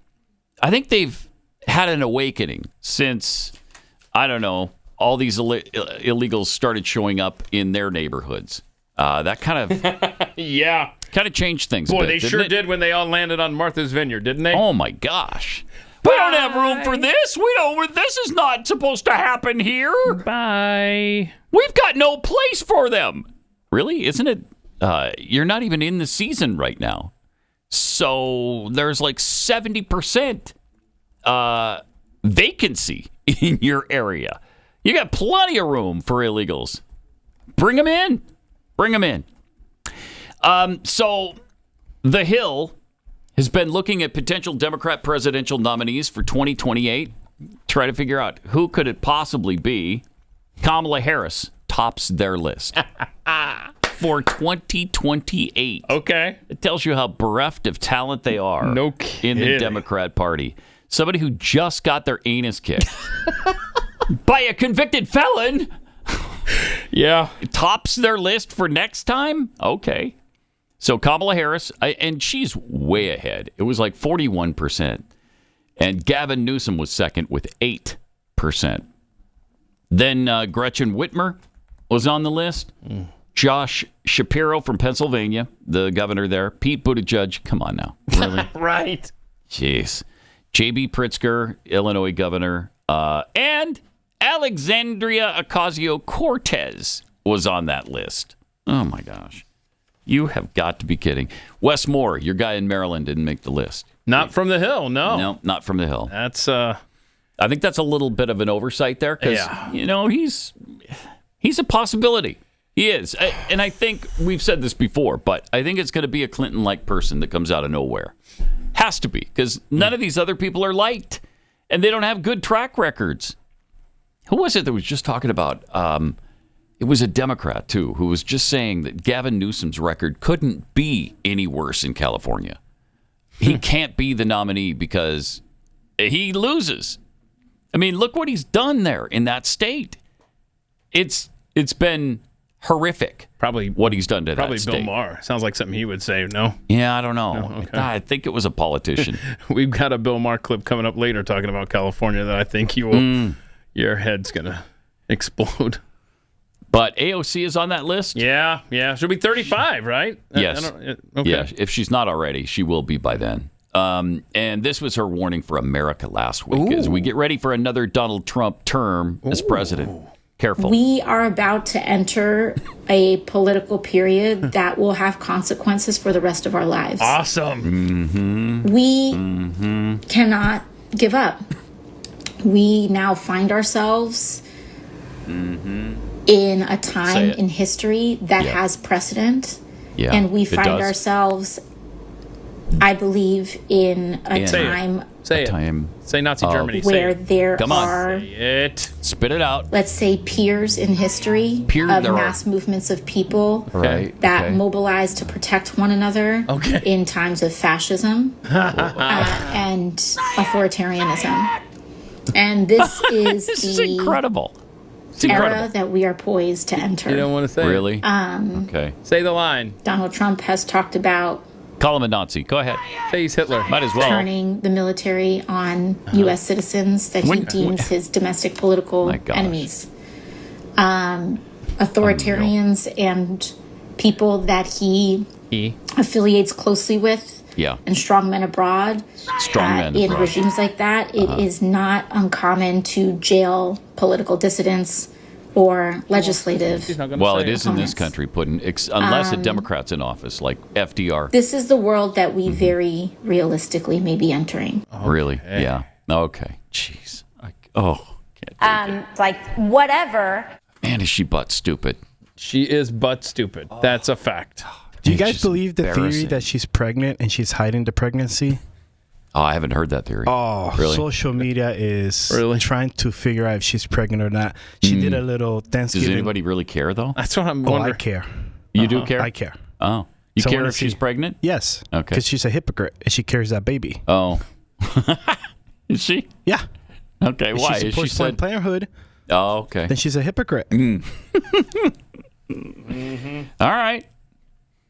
Speaker 2: I think they've had an awakening since, I don't know, all these illegals started showing up in their neighborhoods. That kind of
Speaker 3: yeah,
Speaker 2: kind of changed things.
Speaker 3: Boy,
Speaker 2: a bit,
Speaker 3: they sure did when they all landed on Martha's Vineyard, didn't they?
Speaker 2: Oh my gosh. We don't have room for this. This is not supposed to happen here.
Speaker 3: Bye.
Speaker 2: We've got no place for them. Really? Isn't it? You're not even in the season right now. So there's like 70% vacancy in your area. You got plenty of room for illegals. Bring them in. Bring them in. So The Hill has been looking at potential Democrat presidential nominees for 2028. Try to figure out who could it possibly be. Kamala Harris tops their list for 2028.
Speaker 3: Okay.
Speaker 2: It tells you how bereft of talent they are
Speaker 3: No
Speaker 2: in the
Speaker 3: kidding.
Speaker 2: Democrat Party. Somebody who just got their anus kicked by a convicted felon.
Speaker 3: Yeah.
Speaker 2: Tops their list for next time? Okay. So Kamala Harris, and she's way ahead. It was like 41%. And Gavin Newsom was second with 8%. Then Gretchen Whitmer was on the list. Josh Shapiro from Pennsylvania, the governor there. Pete Buttigieg, come on now. Really?
Speaker 3: Right.
Speaker 2: Jeez. J.B. Pritzker, Illinois governor. And Alexandria Ocasio-Cortez was on that list. Oh, my gosh. You have got to be kidding. Wes Moore, your guy in Maryland, didn't make the list.
Speaker 3: Not from the Hill, no.
Speaker 2: No, not from the Hill.
Speaker 3: That's
Speaker 2: I think that's a little bit of an oversight there because, you know, he's a possibility. He is. And I think we've said this before, but I think it's going to be a Clinton-like person that comes out of nowhere. Has to be, because none of these other people are liked, and they don't have good track records. Who was it that was just talking about? It was a Democrat, too, who was just saying that Gavin Newsom's record couldn't be any worse in California. He can't be the nominee because he loses. I mean, look what he's done there in that state. It's been horrific.
Speaker 3: Probably
Speaker 2: what he's done to that state.
Speaker 3: Bill Maher. Sounds like something he would say, no?
Speaker 2: Yeah, I don't know.
Speaker 3: No, okay.
Speaker 2: I think it was a politician.
Speaker 3: We've got a Bill Maher clip coming up later talking about California that I think your head's going to explode.
Speaker 2: But AOC is on that list?
Speaker 3: Yeah. She'll be 35, right?
Speaker 2: Yes.
Speaker 3: Okay.
Speaker 2: Yeah, if she's not already, she will be by then. And this was her warning for America last week as we get ready for another Donald Trump term as president. Careful.
Speaker 15: We are about to enter a political period that will have consequences for the rest of our lives.
Speaker 3: Awesome.
Speaker 15: We cannot give up. We now find ourselves in a time in history that has precedent.
Speaker 2: Yeah,
Speaker 15: and we
Speaker 2: it
Speaker 15: find
Speaker 2: does.
Speaker 15: ourselves, I believe, in a time
Speaker 3: Say Nazi Germany.
Speaker 15: where there
Speaker 2: Come on.
Speaker 15: are,
Speaker 2: Spit it out.
Speaker 15: let's say, peers in history of
Speaker 2: there are.
Speaker 15: mass movements of people
Speaker 2: Right.
Speaker 15: that
Speaker 2: Okay.
Speaker 15: mobilize to protect one another in times of fascism and authoritarianism. And this is
Speaker 2: This
Speaker 15: the
Speaker 2: is incredible. It's
Speaker 15: era
Speaker 2: incredible.
Speaker 15: that we are poised to enter.
Speaker 3: You don't want to say it.
Speaker 2: Really? Okay.
Speaker 3: Say the line.
Speaker 15: Donald Trump has talked about
Speaker 2: Call him a Nazi. Go ahead.
Speaker 3: Say he's Hitler.
Speaker 2: Might as well.
Speaker 15: turning the military on U.S. citizens that he deems his domestic political enemies. Authoritarians and people that he affiliates closely with
Speaker 2: Yeah.
Speaker 15: and strongmen abroad.
Speaker 2: Strongmen
Speaker 15: in
Speaker 2: abroad.
Speaker 15: regimes like that, it is not uncommon to jail political dissidents or legislative.
Speaker 2: Well, it is in this
Speaker 15: opponents.
Speaker 2: country, unless a Democrat's in office, like FDR.
Speaker 15: This is the world that we very realistically may be entering.
Speaker 2: Really? Yeah. Okay. Jeez.
Speaker 17: It's like, whatever.
Speaker 2: Man, is she butt stupid.
Speaker 3: She is butt stupid. That's a fact.
Speaker 9: Do you guys believe the theory
Speaker 2: embarrassing.
Speaker 9: that she's pregnant and she's hiding the pregnancy?
Speaker 2: Oh, I haven't heard that theory.
Speaker 9: Oh,
Speaker 2: really?
Speaker 9: social media is trying to figure out if she's pregnant or not. She did a little Thanksgiving.
Speaker 2: Does anybody really care, though?
Speaker 3: That's what I'm
Speaker 9: Oh,
Speaker 3: wondering.
Speaker 9: I care.
Speaker 2: You do care?
Speaker 9: I care.
Speaker 2: Oh. You
Speaker 9: So I
Speaker 2: care
Speaker 9: wanna
Speaker 2: if she's
Speaker 9: see-
Speaker 2: pregnant?
Speaker 9: Yes.
Speaker 2: Okay.
Speaker 9: Because she's a hypocrite and she carries that baby.
Speaker 2: Oh. Is she?
Speaker 9: Yeah.
Speaker 2: Okay,
Speaker 9: If
Speaker 2: why?
Speaker 9: She
Speaker 2: Is she
Speaker 9: supports Planned
Speaker 2: said...
Speaker 9: Parenthood.
Speaker 2: Oh, okay.
Speaker 9: Then she's a hypocrite.
Speaker 2: All right.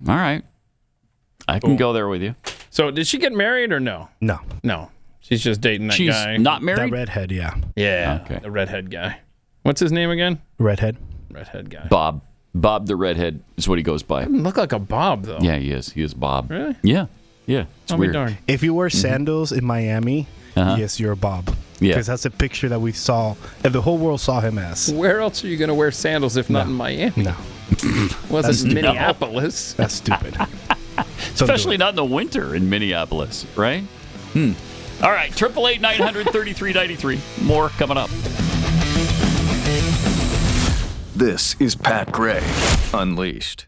Speaker 2: All right. I can go there with you.
Speaker 3: So, did she get married or no?
Speaker 9: No.
Speaker 3: No. She's just dating that
Speaker 2: She's
Speaker 3: guy.
Speaker 2: not
Speaker 9: The
Speaker 2: married?
Speaker 9: redhead, yeah.
Speaker 3: Yeah.
Speaker 2: Okay.
Speaker 3: The redhead guy. What's his name again?
Speaker 9: Redhead.
Speaker 3: Redhead guy.
Speaker 2: Bob. Bob the redhead is what he goes by.
Speaker 3: Doesn't look like a Bob, though.
Speaker 2: Yeah, he is. He is Bob.
Speaker 3: Really?
Speaker 2: Yeah. Yeah. It's
Speaker 3: I'll be
Speaker 2: weird.
Speaker 3: darned.
Speaker 9: If you wear sandals in Miami, yes, you're a Bob.
Speaker 2: Yeah.
Speaker 9: Because that's a picture that we saw, and the whole world saw him as.
Speaker 3: Where else are you going to wear sandals if not in Miami?
Speaker 9: No.
Speaker 3: Was
Speaker 9: That's
Speaker 3: it Minneapolis?
Speaker 9: That's stupid.
Speaker 2: Especially not in the winter in Minneapolis, right? All right. 888-900-3393. More coming up.
Speaker 11: This is Pat Gray Unleashed.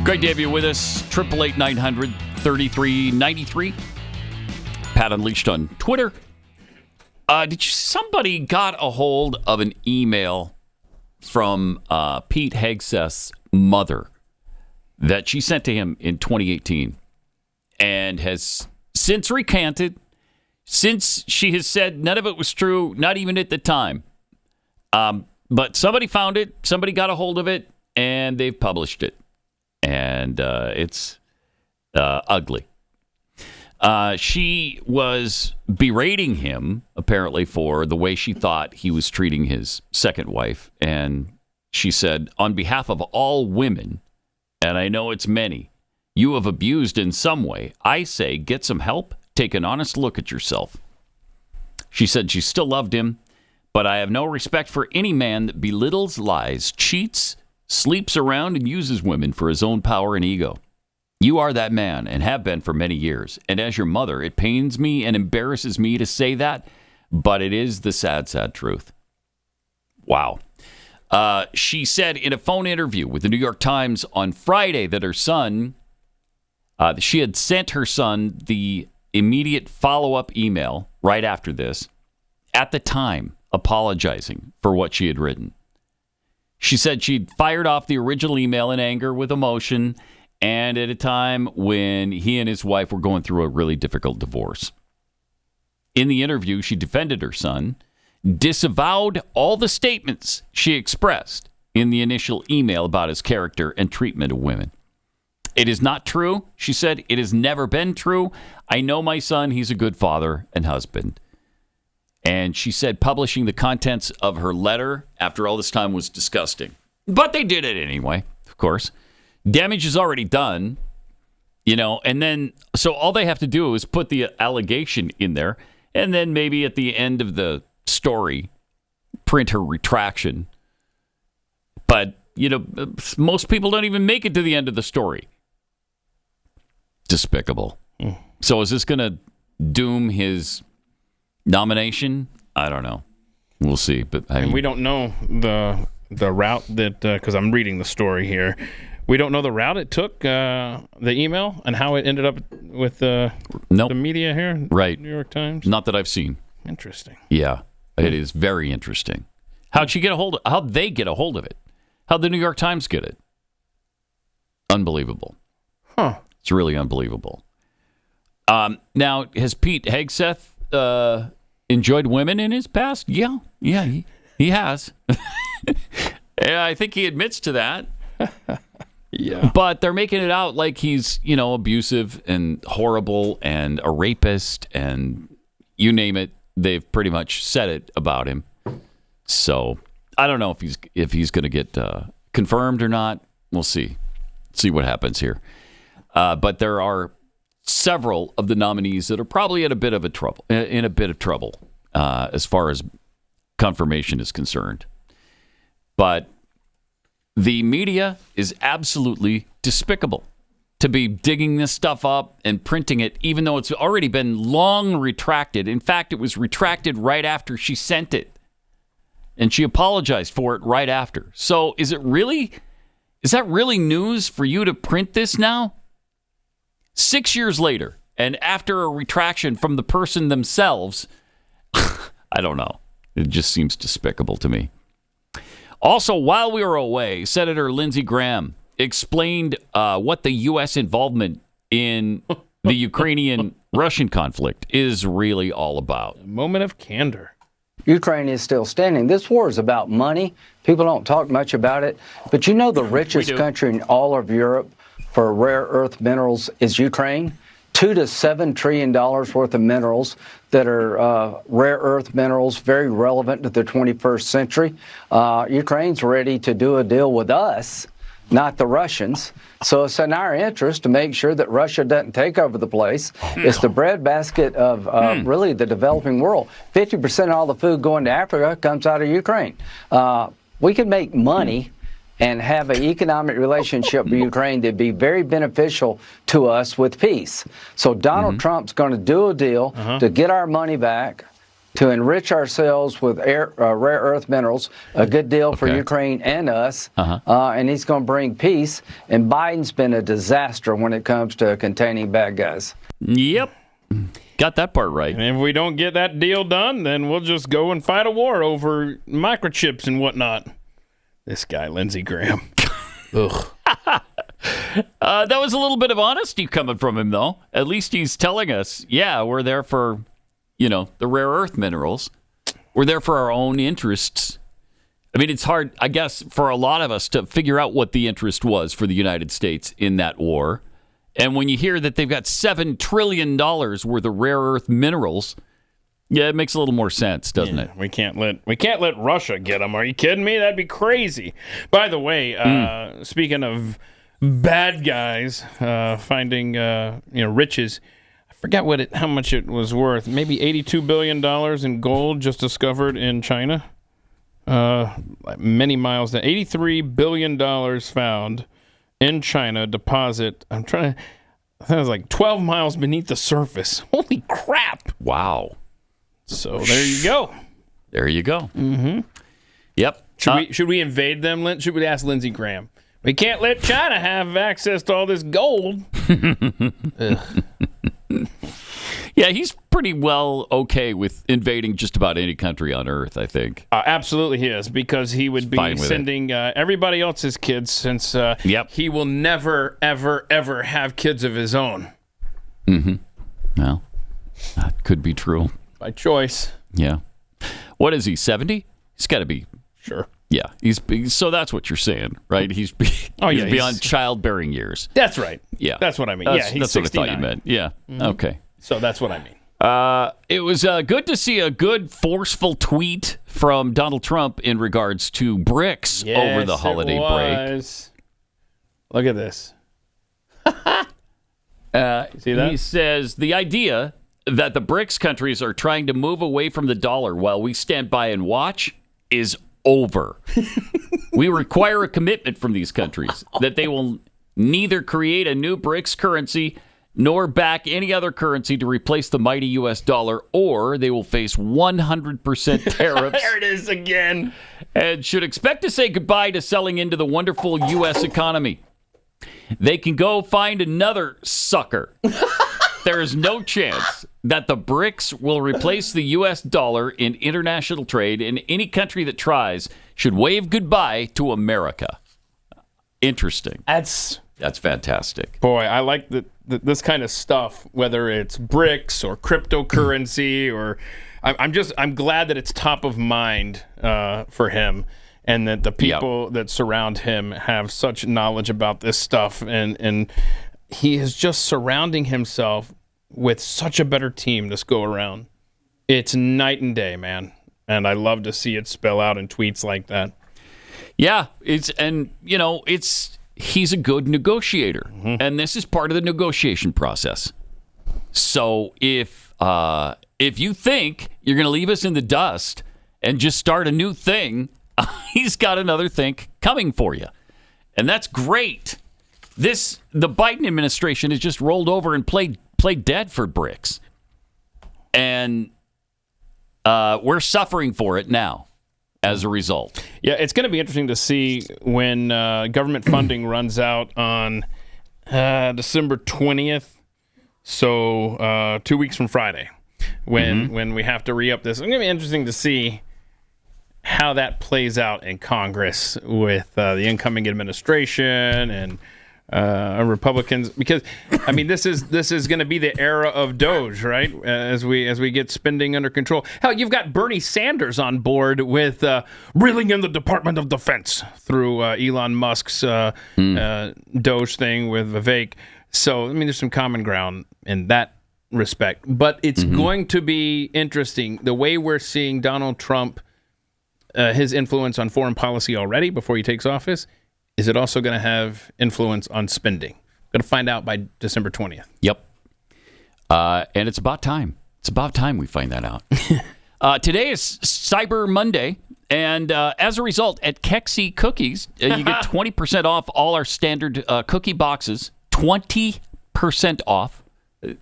Speaker 2: Great to have you with us. 888-900-3393. Pat Unleashed on Twitter. Somebody got a hold of an email from Pete Hegseth's mother that she sent to him in 2018 and has since recanted, since she has said none of it was true, not even at the time. But somebody found it, somebody got a hold of it, and they've published it. And it's ugly. She was berating him, apparently, for the way she thought he was treating his second wife. And she said, on behalf of all women, and I know it's many, you have abused in some way. I say, get some help. Take an honest look at yourself. She said she still loved him, but I have no respect for any man that belittles, lies, cheats, sleeps around, and uses women for his own power and ego. You are that man and have been for many years. And as your mother, it pains me and embarrasses me to say that, but it is the sad, sad truth. Wow. She said in a phone interview with the New York Times on Friday that her son, she had sent her son the immediate follow-up email right after this, at the time, apologizing for what she had written. She said she'd fired off the original email in anger with emotion and at a time when he and his wife were going through a really difficult divorce. In the interview, she defended her son, disavowed all the statements she expressed in the initial email about his character and treatment of women. It is not true, she said. It has never been true. I know my son. He's a good father and husband. And she said publishing the contents of her letter after all this time was disgusting. But they did it anyway, of course. Damage is already done, and then so all they have to do is put the allegation in there, and then maybe at the end of the story, print her retraction. But, most people don't even make it to the end of the story. Despicable. So is this going to doom his nomination? I don't know. We'll see. But
Speaker 3: and we don't know the route that, because I'm reading the story here, we don't know the route it took, the email, and how it ended up with the media here.
Speaker 2: Right.
Speaker 3: New York Times.
Speaker 2: Not that I've seen.
Speaker 3: Interesting.
Speaker 2: Yeah, it is very interesting. How'd they get a hold of it? How'd the New York Times get it? Unbelievable.
Speaker 3: Huh.
Speaker 2: It's really unbelievable. Now, has Pete Hegseth enjoyed women in his past? Yeah, he has. Yeah, I think he admits to that.
Speaker 3: Yeah.
Speaker 2: But they're making it out like he's, abusive and horrible and a rapist and you name it. They've pretty much said it about him. So I don't know if he's going to get confirmed or not. We'll see. See what happens here. But there are several of the nominees that are probably in a bit of trouble as far as confirmation is concerned. But the media is absolutely despicable to be digging this stuff up and printing it, even though it's already been long retracted. In fact, it was retracted right after she sent it. And she apologized for it right after. So is that really news for you to print this now? 6 years later, and after a retraction from the person themselves, I don't know. It just seems despicable to me. Also, while we were away, Senator Lindsey Graham explained what the U.S. involvement in the Ukrainian-Russian conflict is really all about.
Speaker 3: A moment of candor.
Speaker 18: Ukraine is still standing. This war is about money. People don't talk much about it. But the richest country in all of Europe for rare earth minerals is Ukraine. $2 to $7 trillion worth of minerals that are rare earth minerals, very relevant to the 21st century. Ukraine's ready to do a deal with us, not the Russians. So it's in our interest to make sure that Russia doesn't take over the place. It's the breadbasket of really the developing world. 50% of all the food going to Africa comes out of Ukraine. We can make money and have an economic relationship with Ukraine that'd be very beneficial to us with peace. So Donald Trump's going to do a deal to get our money back, to enrich ourselves with rare earth minerals, a good deal for Ukraine and us, and he's going to bring peace. And Biden's been a disaster when it comes to containing bad guys.
Speaker 2: Yep. Got that part right.
Speaker 3: And if we don't get that deal done, then we'll just go and fight a war over microchips and whatnot. This guy, Lindsey Graham. Ugh.
Speaker 2: That was a little bit of honesty coming from him, though. At least he's telling us, yeah, we're there for, the rare earth minerals. We're there for our own interests. I mean, it's hard, I guess, for a lot of us to figure out what the interest was for the United States in that war. And when you hear that they've got $7 trillion worth of rare earth minerals, yeah, it makes a little more sense, doesn't it?
Speaker 3: We can't let Russia get them. Are you kidding me? That'd be crazy. By the way, speaking of bad guys finding riches, I forgot how much it was worth. Maybe $82 billion in gold just discovered in China. Many miles down. $83 billion found in China. Deposit. I think it was like 12 miles beneath the surface. Holy crap!
Speaker 2: Wow.
Speaker 3: So there you go.
Speaker 2: There you go.
Speaker 3: Mm-hmm.
Speaker 2: Yep.
Speaker 3: Should we invade them? Should we ask Lindsey Graham? We can't let China have access to all this gold.
Speaker 2: Yeah, he's pretty well okay with invading just about any country on Earth, I think.
Speaker 3: Absolutely he is, because he would be sending everybody else's kids, since he will never, ever, ever have kids of his own.
Speaker 2: Mm-hmm. Well, that could be true.
Speaker 3: By choice.
Speaker 2: Yeah. What is he, 70? He's got to be.
Speaker 3: Sure.
Speaker 2: Yeah, so that's what you're saying, right? He's beyond childbearing years.
Speaker 3: That's right.
Speaker 2: Yeah,
Speaker 3: that's what I mean.
Speaker 2: That's
Speaker 3: he's
Speaker 2: what
Speaker 3: 69.
Speaker 2: I thought you meant. Yeah.
Speaker 3: Mhm.
Speaker 2: Okay.
Speaker 3: So that's what I mean.
Speaker 2: It was good to see a good, forceful tweet from Donald Trump in regards to BRICS over the holiday break.
Speaker 3: Look at this. See that?
Speaker 2: He says the idea that the BRICS countries are trying to move away from the dollar while we stand by and watch is over. We require a commitment from these countries that they will neither create a new BRICS currency nor back any other currency to replace the mighty U.S. dollar, or they will face 100% tariffs.
Speaker 3: There it is again.
Speaker 2: And should expect to say goodbye to selling into the wonderful U.S. economy. They can go find another sucker. There is no chance that the BRICS will replace the U.S. dollar in international trade, and any country that tries should wave goodbye to America. Interesting. That's fantastic.
Speaker 3: Boy, I like this kind of stuff, whether it's BRICS or cryptocurrency, or I'm glad that it's top of mind for him, and that the people that surround him have such knowledge about this stuff, and he is just surrounding himself with such a better team this go around. It's night and day, man, and I love to see it spell out in tweets like that.
Speaker 2: Yeah, he's a good negotiator, and this is part of the negotiation process. So if you think you're going to leave us in the dust and just start a new thing, he's got another thing coming for you, and that's great. The Biden administration has just rolled over and played dead for BRICS, and we're suffering for it now as a result.
Speaker 3: Yeah, it's going to be interesting to see when government funding runs out on December 20th, so 2 weeks from Friday, when we have to re-up this. It's going to be interesting to see how that plays out in Congress with the incoming administration and Republicans, because I mean this is going to be the era of Doge, right? As we get spending under control. Hell, you've got Bernie Sanders on board with reeling in the Department of Defense through Elon Musk's Doge thing with Vivek. So I mean, there's some common ground in that respect, but it's going to be interesting the way we're seeing Donald Trump, his influence on foreign policy already before he takes office. Is it also going to have influence on spending? Going to find out by December 20th.
Speaker 2: Yep. And it's about time. It's about time we find that out. Today is Cyber Monday. And as a result, at Kexi Cookies, you get 20% off all our standard cookie boxes. 20% off.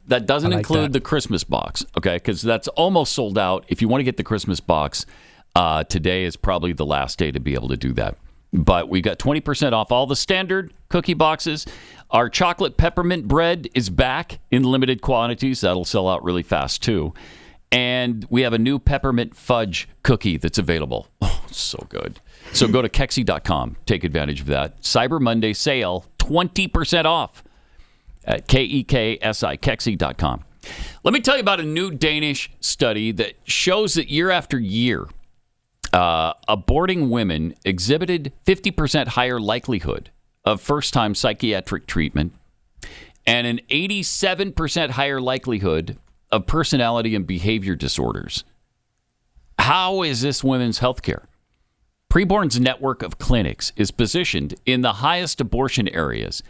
Speaker 2: That doesn't include the Christmas box, okay? Because that's almost sold out. If you want to get the Christmas box, today is probably the last day to be able to do that. But we got 20% off all the standard cookie boxes. Our chocolate peppermint bread is back in limited quantities. That'll sell out really fast, too. And we have a new peppermint fudge cookie that's available. Oh, it's so good. So go to Kexi.com. Take advantage of that. Cyber Monday sale, 20% off at Kexi, Kexi.com. Let me tell you about a new Danish study that shows that year after year, aborting women exhibited 50% higher likelihood of first-time psychiatric treatment and an 87% higher likelihood of personality and behavior disorders. How is this women's health care? Preborn's network of clinics is positioned in the highest abortion areas,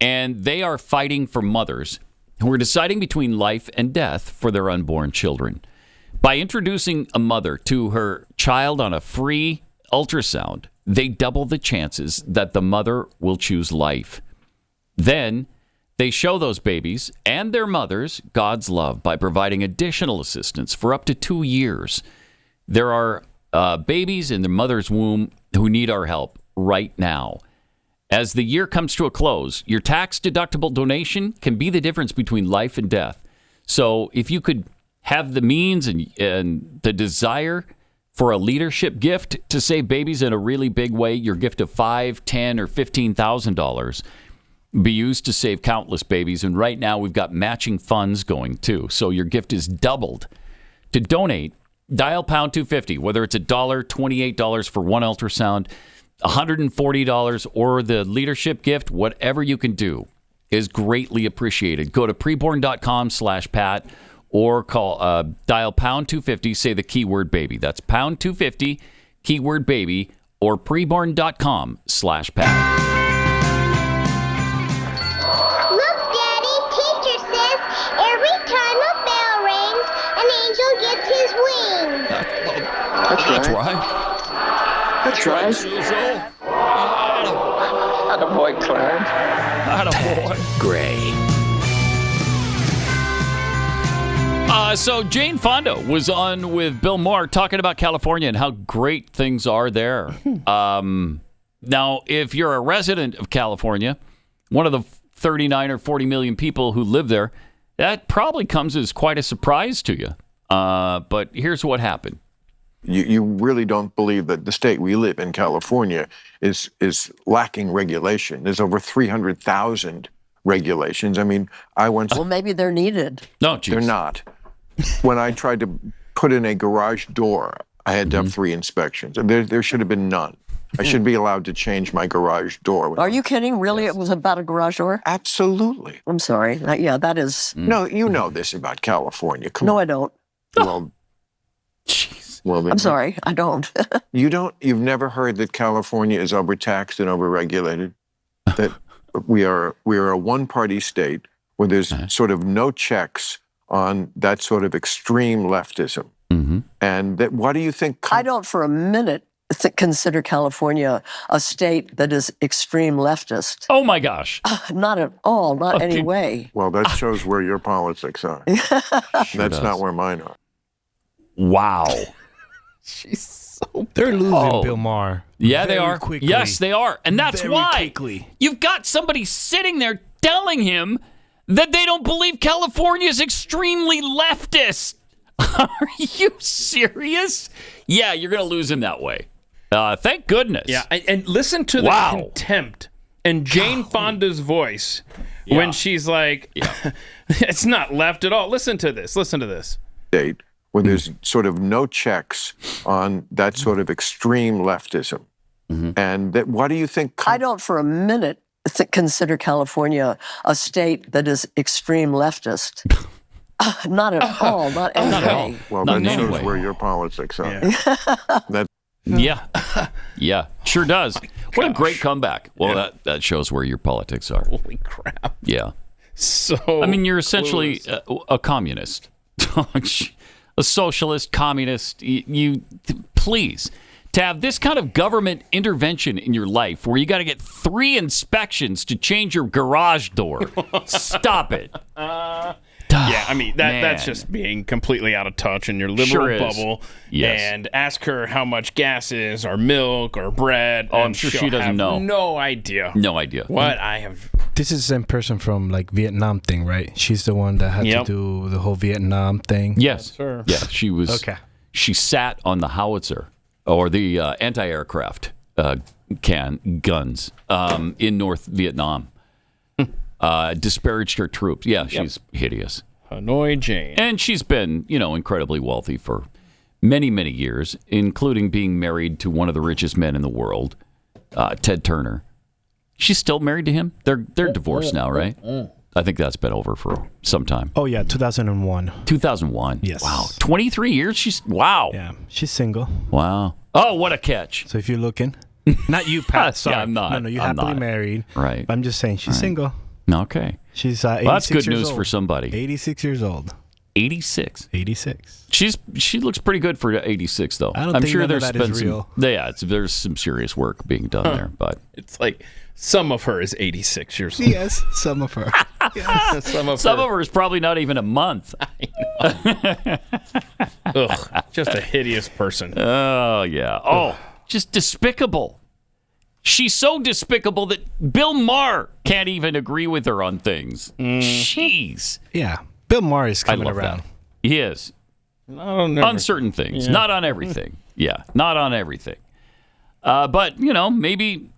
Speaker 2: and they are fighting for mothers who are deciding between life and death for their unborn children. By introducing a mother to her child on a free ultrasound, they double the chances that the mother will choose life. Then they show those babies and their mothers God's love by providing additional assistance for up to 2 years. There are babies in their mother's womb who need our help right now. As the year comes to a close, your tax-deductible donation can be the difference between life and death. So if you could have the means and the desire for a leadership gift to save babies in a really big way, your gift of $5,000, $10,000, or $15,000 be used to save countless babies. And right now we've got matching funds going too. So your gift is doubled. To donate, Dial pound 250, whether it's $1, $28 for one ultrasound, $140, or the leadership gift, whatever you can do is greatly appreciated. Go to preborn.com/Pat or dial pound 250, say the keyword baby. That's pound 250, keyword baby, or preborn.com/Pat.
Speaker 16: Look, Daddy, teacher says every time a bell rings, an angel gets his wings.
Speaker 2: That's right.
Speaker 30: That's right. Attaboy, Clarence.
Speaker 2: Attaboy.
Speaker 5: Gray.
Speaker 2: So Jane Fonda was on with Bill Maher talking about California and how great things are there. Now, if you're a resident of California, one of the 39 or 40 million people who live there, that probably comes as quite a surprise to you. But here's what happened.
Speaker 19: You really don't believe that the state we live in, California, is lacking regulation. There's over 300,000 regulations. I mean,
Speaker 20: Well, maybe they're needed.
Speaker 2: No, geez.
Speaker 19: They're not. When I tried to put in a garage door, I had to have 3 inspections. There should have been none. I should be allowed to change my garage door.
Speaker 20: Are you kidding? Really? It was about a garage door?
Speaker 19: Absolutely.
Speaker 20: I'm sorry. That is...
Speaker 19: No, you know this about California. Come
Speaker 20: No,
Speaker 19: on.
Speaker 20: I don't.
Speaker 19: Well,
Speaker 2: jeez.
Speaker 19: Well,
Speaker 20: I'm sorry. I don't.
Speaker 19: You've never heard that California is overtaxed and overregulated? That we are a one-party state where there's sort of no checks on that sort of extreme leftism.
Speaker 2: Mm-hmm.
Speaker 19: And what do you think?
Speaker 20: I don't for a minute consider California a state that is extreme leftist.
Speaker 2: Oh, my gosh.
Speaker 20: Not at all. Not any way.
Speaker 19: Well, that shows where your politics are. That's not where mine are.
Speaker 2: Wow.
Speaker 3: She's
Speaker 9: They're losing Bill Maher.
Speaker 2: Yeah, they
Speaker 9: very
Speaker 2: are.
Speaker 9: Quickly.
Speaker 2: Yes, they are. And that's
Speaker 9: Very
Speaker 2: why
Speaker 9: quickly.
Speaker 2: you've got somebody sitting there telling him that they don't believe California is extremely leftist. Are you serious? Yeah, you're going to lose him that way. Thank goodness.
Speaker 3: Yeah, and listen to the contempt in Jane Fonda's voice when she's like, it's not left at all. Listen to this. Listen to this.
Speaker 19: State where there's sort of no checks on that sort of extreme leftism. And what do you think?
Speaker 20: I don't for a minute consider California a state that is extreme leftist. Not at all. Not any way.
Speaker 19: Well, that shows where your politics are.
Speaker 2: Yeah, sure does. What a great comeback. Well, that shows where your politics are.
Speaker 3: Holy crap.
Speaker 2: Yeah.
Speaker 3: So
Speaker 2: I mean, you're essentially a communist. A socialist, communist. You please, to have this kind of government intervention in your life where you got to get 3 inspections to change your garage door. Stop it.
Speaker 3: Yeah, I mean, that's just being completely out of touch in your liberal bubble.
Speaker 2: Yes.
Speaker 3: And ask her how much gas is, or milk, or bread.
Speaker 2: Oh, I'm sure she doesn't know.
Speaker 3: No idea.
Speaker 2: No idea.
Speaker 3: What I have.
Speaker 9: This is the same person from like Vietnam thing, right? She's the one that had to do the whole Vietnam thing.
Speaker 2: Yes.
Speaker 3: Sure.
Speaker 2: Yeah, she was.
Speaker 9: Okay.
Speaker 2: She sat on the howitzer or the anti-aircraft guns in North Vietnam. Disparaged her troops. Yeah, she's hideous.
Speaker 3: Hanoi Jane.
Speaker 2: And she's been, incredibly wealthy for many, many years, including being married to one of the richest men in the world, Ted Turner. She's still married to him? They're divorced now, right? I think that's been over for some time.
Speaker 9: Oh, yeah, 2001.
Speaker 2: 2001?
Speaker 9: Yes.
Speaker 2: Wow. 23 years? Wow.
Speaker 9: Yeah, she's single.
Speaker 2: Wow. Oh, what a catch.
Speaker 9: So if you're looking, not you, Pat. Sorry.
Speaker 2: Yeah, I'm not.
Speaker 9: No, you're
Speaker 2: I'm
Speaker 9: happily
Speaker 2: not.
Speaker 9: married.
Speaker 2: Right.
Speaker 9: I'm just saying she's single.
Speaker 2: Okay.
Speaker 9: She's 86
Speaker 2: well, that's good
Speaker 9: years
Speaker 2: news
Speaker 9: old.
Speaker 2: for somebody.
Speaker 9: 86 years old.
Speaker 2: 86.
Speaker 9: 86.
Speaker 2: She looks pretty good for 86 though.
Speaker 9: I don't
Speaker 2: I'm
Speaker 9: think
Speaker 2: sure
Speaker 9: none of
Speaker 2: there's
Speaker 9: that
Speaker 2: been
Speaker 9: is real.
Speaker 2: there's some serious work being done there, but
Speaker 3: it's like some of her is 86 years old.
Speaker 9: Yes, some of her.
Speaker 3: Yes. Some of
Speaker 2: her is probably not even a month.
Speaker 3: Ugh, just a hideous person.
Speaker 2: Oh yeah. Oh, just despicable. She's so despicable that Bill Maher can't even agree with her on things. Jeez.
Speaker 9: Yeah, Bill Maher is coming around.
Speaker 2: That. He is. On certain things, not on everything. Yeah, not on everything. But maybe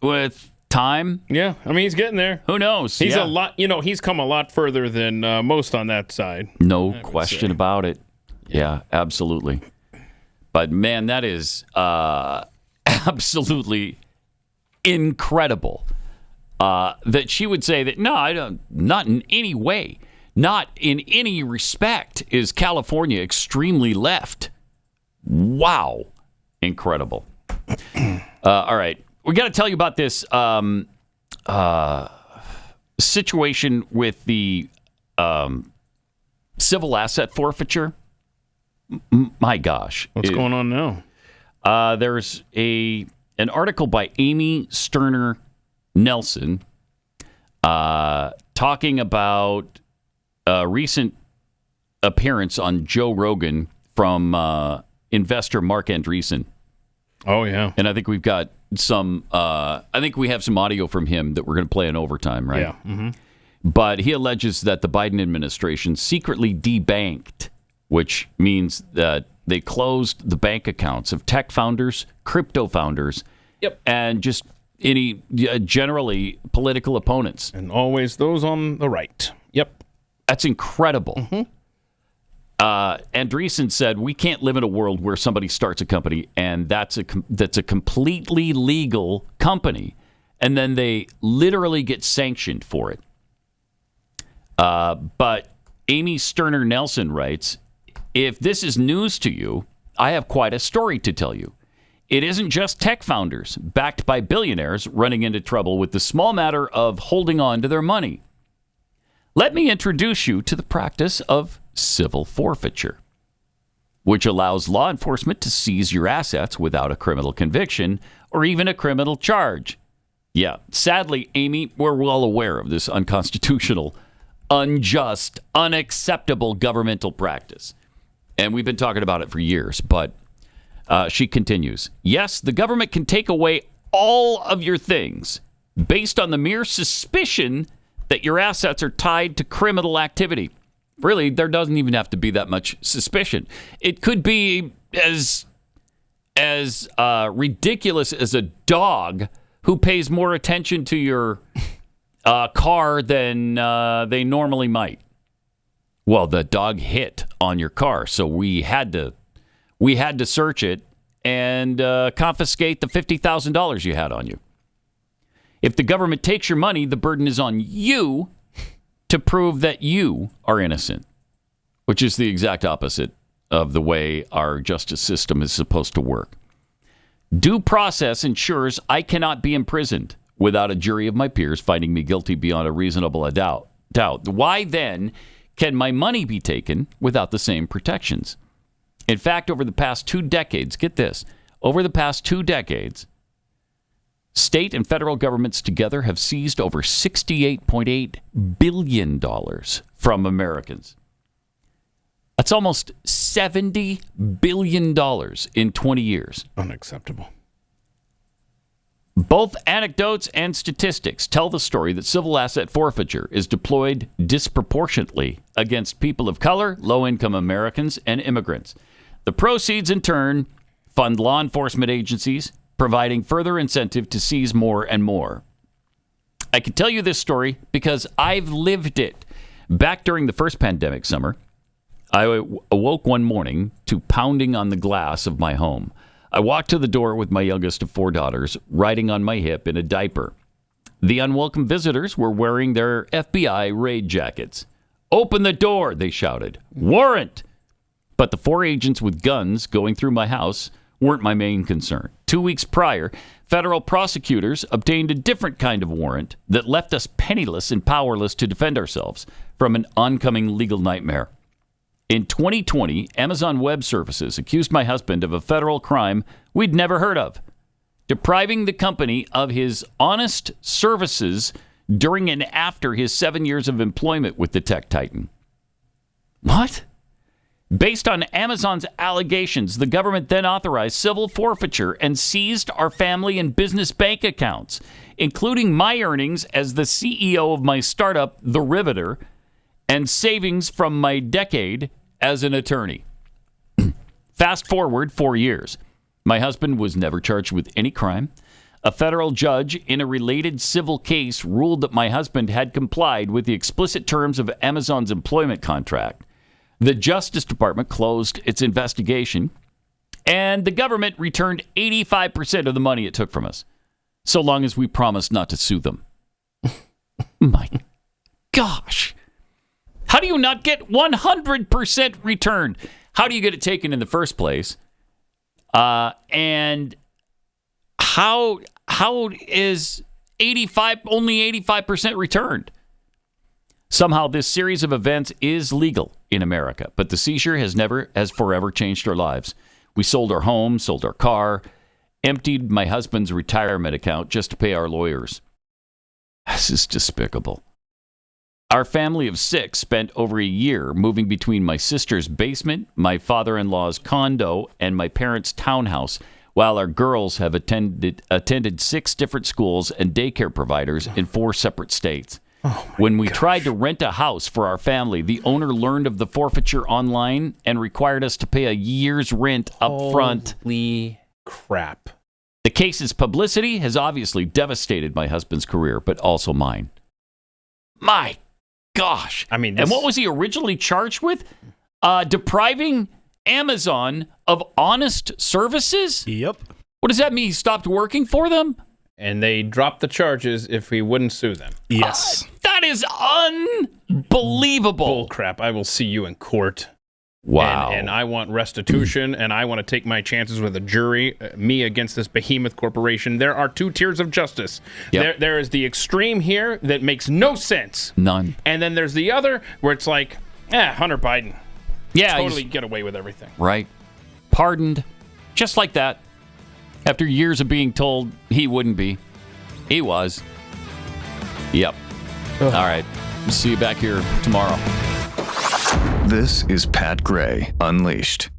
Speaker 2: with time.
Speaker 3: Yeah, I mean he's getting there.
Speaker 2: Who knows?
Speaker 3: He's a lot. He's come a lot further than most on that side.
Speaker 2: No question about it. Yeah, absolutely. But man, that is absolutely incredible that she would say that, no, I don't, not in any way, not in any respect is California extremely left. Wow. Incredible. All right. We got to tell you about this situation with the civil asset forfeiture. My gosh.
Speaker 3: What's going on now?
Speaker 2: There's an article by Amy Sterner Nelson talking about a recent appearance on Joe Rogan from investor Mark Andreessen.
Speaker 3: Oh, yeah.
Speaker 2: And I think we've got some, I think we have some audio from him that we're going to play in overtime, right?
Speaker 3: Yeah. Mm-hmm.
Speaker 2: But he alleges that the Biden administration secretly debanked, which means that they closed the bank accounts of tech founders, crypto founders, and just any generally political opponents.
Speaker 3: And always those on the right. Yep.
Speaker 2: That's incredible. Mm-hmm. Andreessen said, we can't live in a world where somebody starts a company and that's a completely legal company, and then they literally get sanctioned for it. But Amy Sterner Nelson writes, if this is news to you, I have quite a story to tell you. It isn't just tech founders backed by billionaires running into trouble with the small matter of holding on to their money. Let me introduce you to the practice of civil forfeiture, which allows law enforcement to seize your assets without a criminal conviction or even a criminal charge. Yeah, sadly, Amy, we're well aware of this unconstitutional, unjust, unacceptable governmental practice. And we've been talking about it for years, but she continues. Yes, the government can take away all of your things based on the mere suspicion that your assets are tied to criminal activity. Really, there doesn't even have to be that much suspicion. It could be as ridiculous as a dog who pays more attention to your car than they normally might. Well, the dog hit on your car, so we had to search it and confiscate the $50,000 you had on you. If the government takes your money, the burden is on you to prove that you are innocent, which is the exact opposite of the way our justice system is supposed to work. Due process ensures I cannot be imprisoned without a jury of my peers finding me guilty beyond a reasonable doubt. Why then can my money be taken without the same protections? In fact, over the past 2 decades, get this, over the past 2 decades, state and federal governments together have seized over $68.8 billion from Americans. That's almost $70 billion in 20 years.
Speaker 3: Unacceptable.
Speaker 2: Both anecdotes and statistics tell the story that civil asset forfeiture is deployed disproportionately against people of color, low-income Americans, and immigrants. The proceeds, in turn, fund law enforcement agencies, providing further incentive to seize more and more. I can tell you this story because I've lived it. Back during the first pandemic summer, I awoke one morning to pounding on the glass of my home. I walked to the door with my youngest of 4 daughters, riding on my hip in a diaper. The unwelcome visitors were wearing their FBI raid jackets. "Open the door," they shouted. "Warrant!" But the 4 agents with guns going through my house weren't my main concern. 2 weeks prior, federal prosecutors obtained a different kind of warrant that left us penniless and powerless to defend ourselves from an oncoming legal nightmare. In 2020, Amazon Web Services accused my husband of a federal crime we'd never heard of, depriving the company of his honest services during and after his 7 years of employment with the tech titan. What? Based on Amazon's allegations, the government then authorized civil forfeiture and seized our family and business bank accounts, including my earnings as the CEO of my startup, The Riveter, and savings from my decade as an attorney. Fast forward 4 years. My husband was never charged with any crime. A federal judge in a related civil case ruled that my husband had complied with the explicit terms of Amazon's employment contract. The Justice Department closed its investigation, and the government returned 85% of the money it took from us, so long as we promised not to sue them. My gosh. How do you not get 100% returned? How do you get it taken in the first place? And how is only 85% returned? Somehow this series of events is legal in America, but the seizure has forever changed our lives. We sold our home, sold our car, emptied my husband's retirement account just to pay our lawyers. This is despicable. Our family of 6 spent over a year moving between my sister's basement, my father-in-law's condo, and my parents' townhouse, while our girls have attended 6 different schools and daycare providers in 4 separate states. When we tried to rent a house for our family, the owner learned of the forfeiture online and required us to pay a year's rent up front.
Speaker 3: Holy crap.
Speaker 2: The case's publicity has obviously devastated my husband's career, but also mine. My gosh.
Speaker 3: I mean,
Speaker 2: and what was he originally charged with? Depriving Amazon of honest services?
Speaker 9: Yep.
Speaker 2: What does that mean? He stopped working for them?
Speaker 3: And they dropped the charges if we wouldn't sue them.
Speaker 9: Yes.
Speaker 2: That is unbelievable.
Speaker 3: Bull crap. I will see you in court.
Speaker 2: Wow.
Speaker 3: And I want restitution, and I want to take my chances with a jury, me against this behemoth corporation. There are 2 tiers of justice.
Speaker 2: Yep.
Speaker 3: There is the extreme here that makes no sense.
Speaker 2: None.
Speaker 3: And then there's the other where it's like, Hunter Biden.
Speaker 2: Yeah.
Speaker 3: Totally get away with everything.
Speaker 2: Right. Pardoned. Just like that. After years of being told he wouldn't be. He was. Yep. All right. See you back here tomorrow.
Speaker 11: This is Pat Gray Unleashed.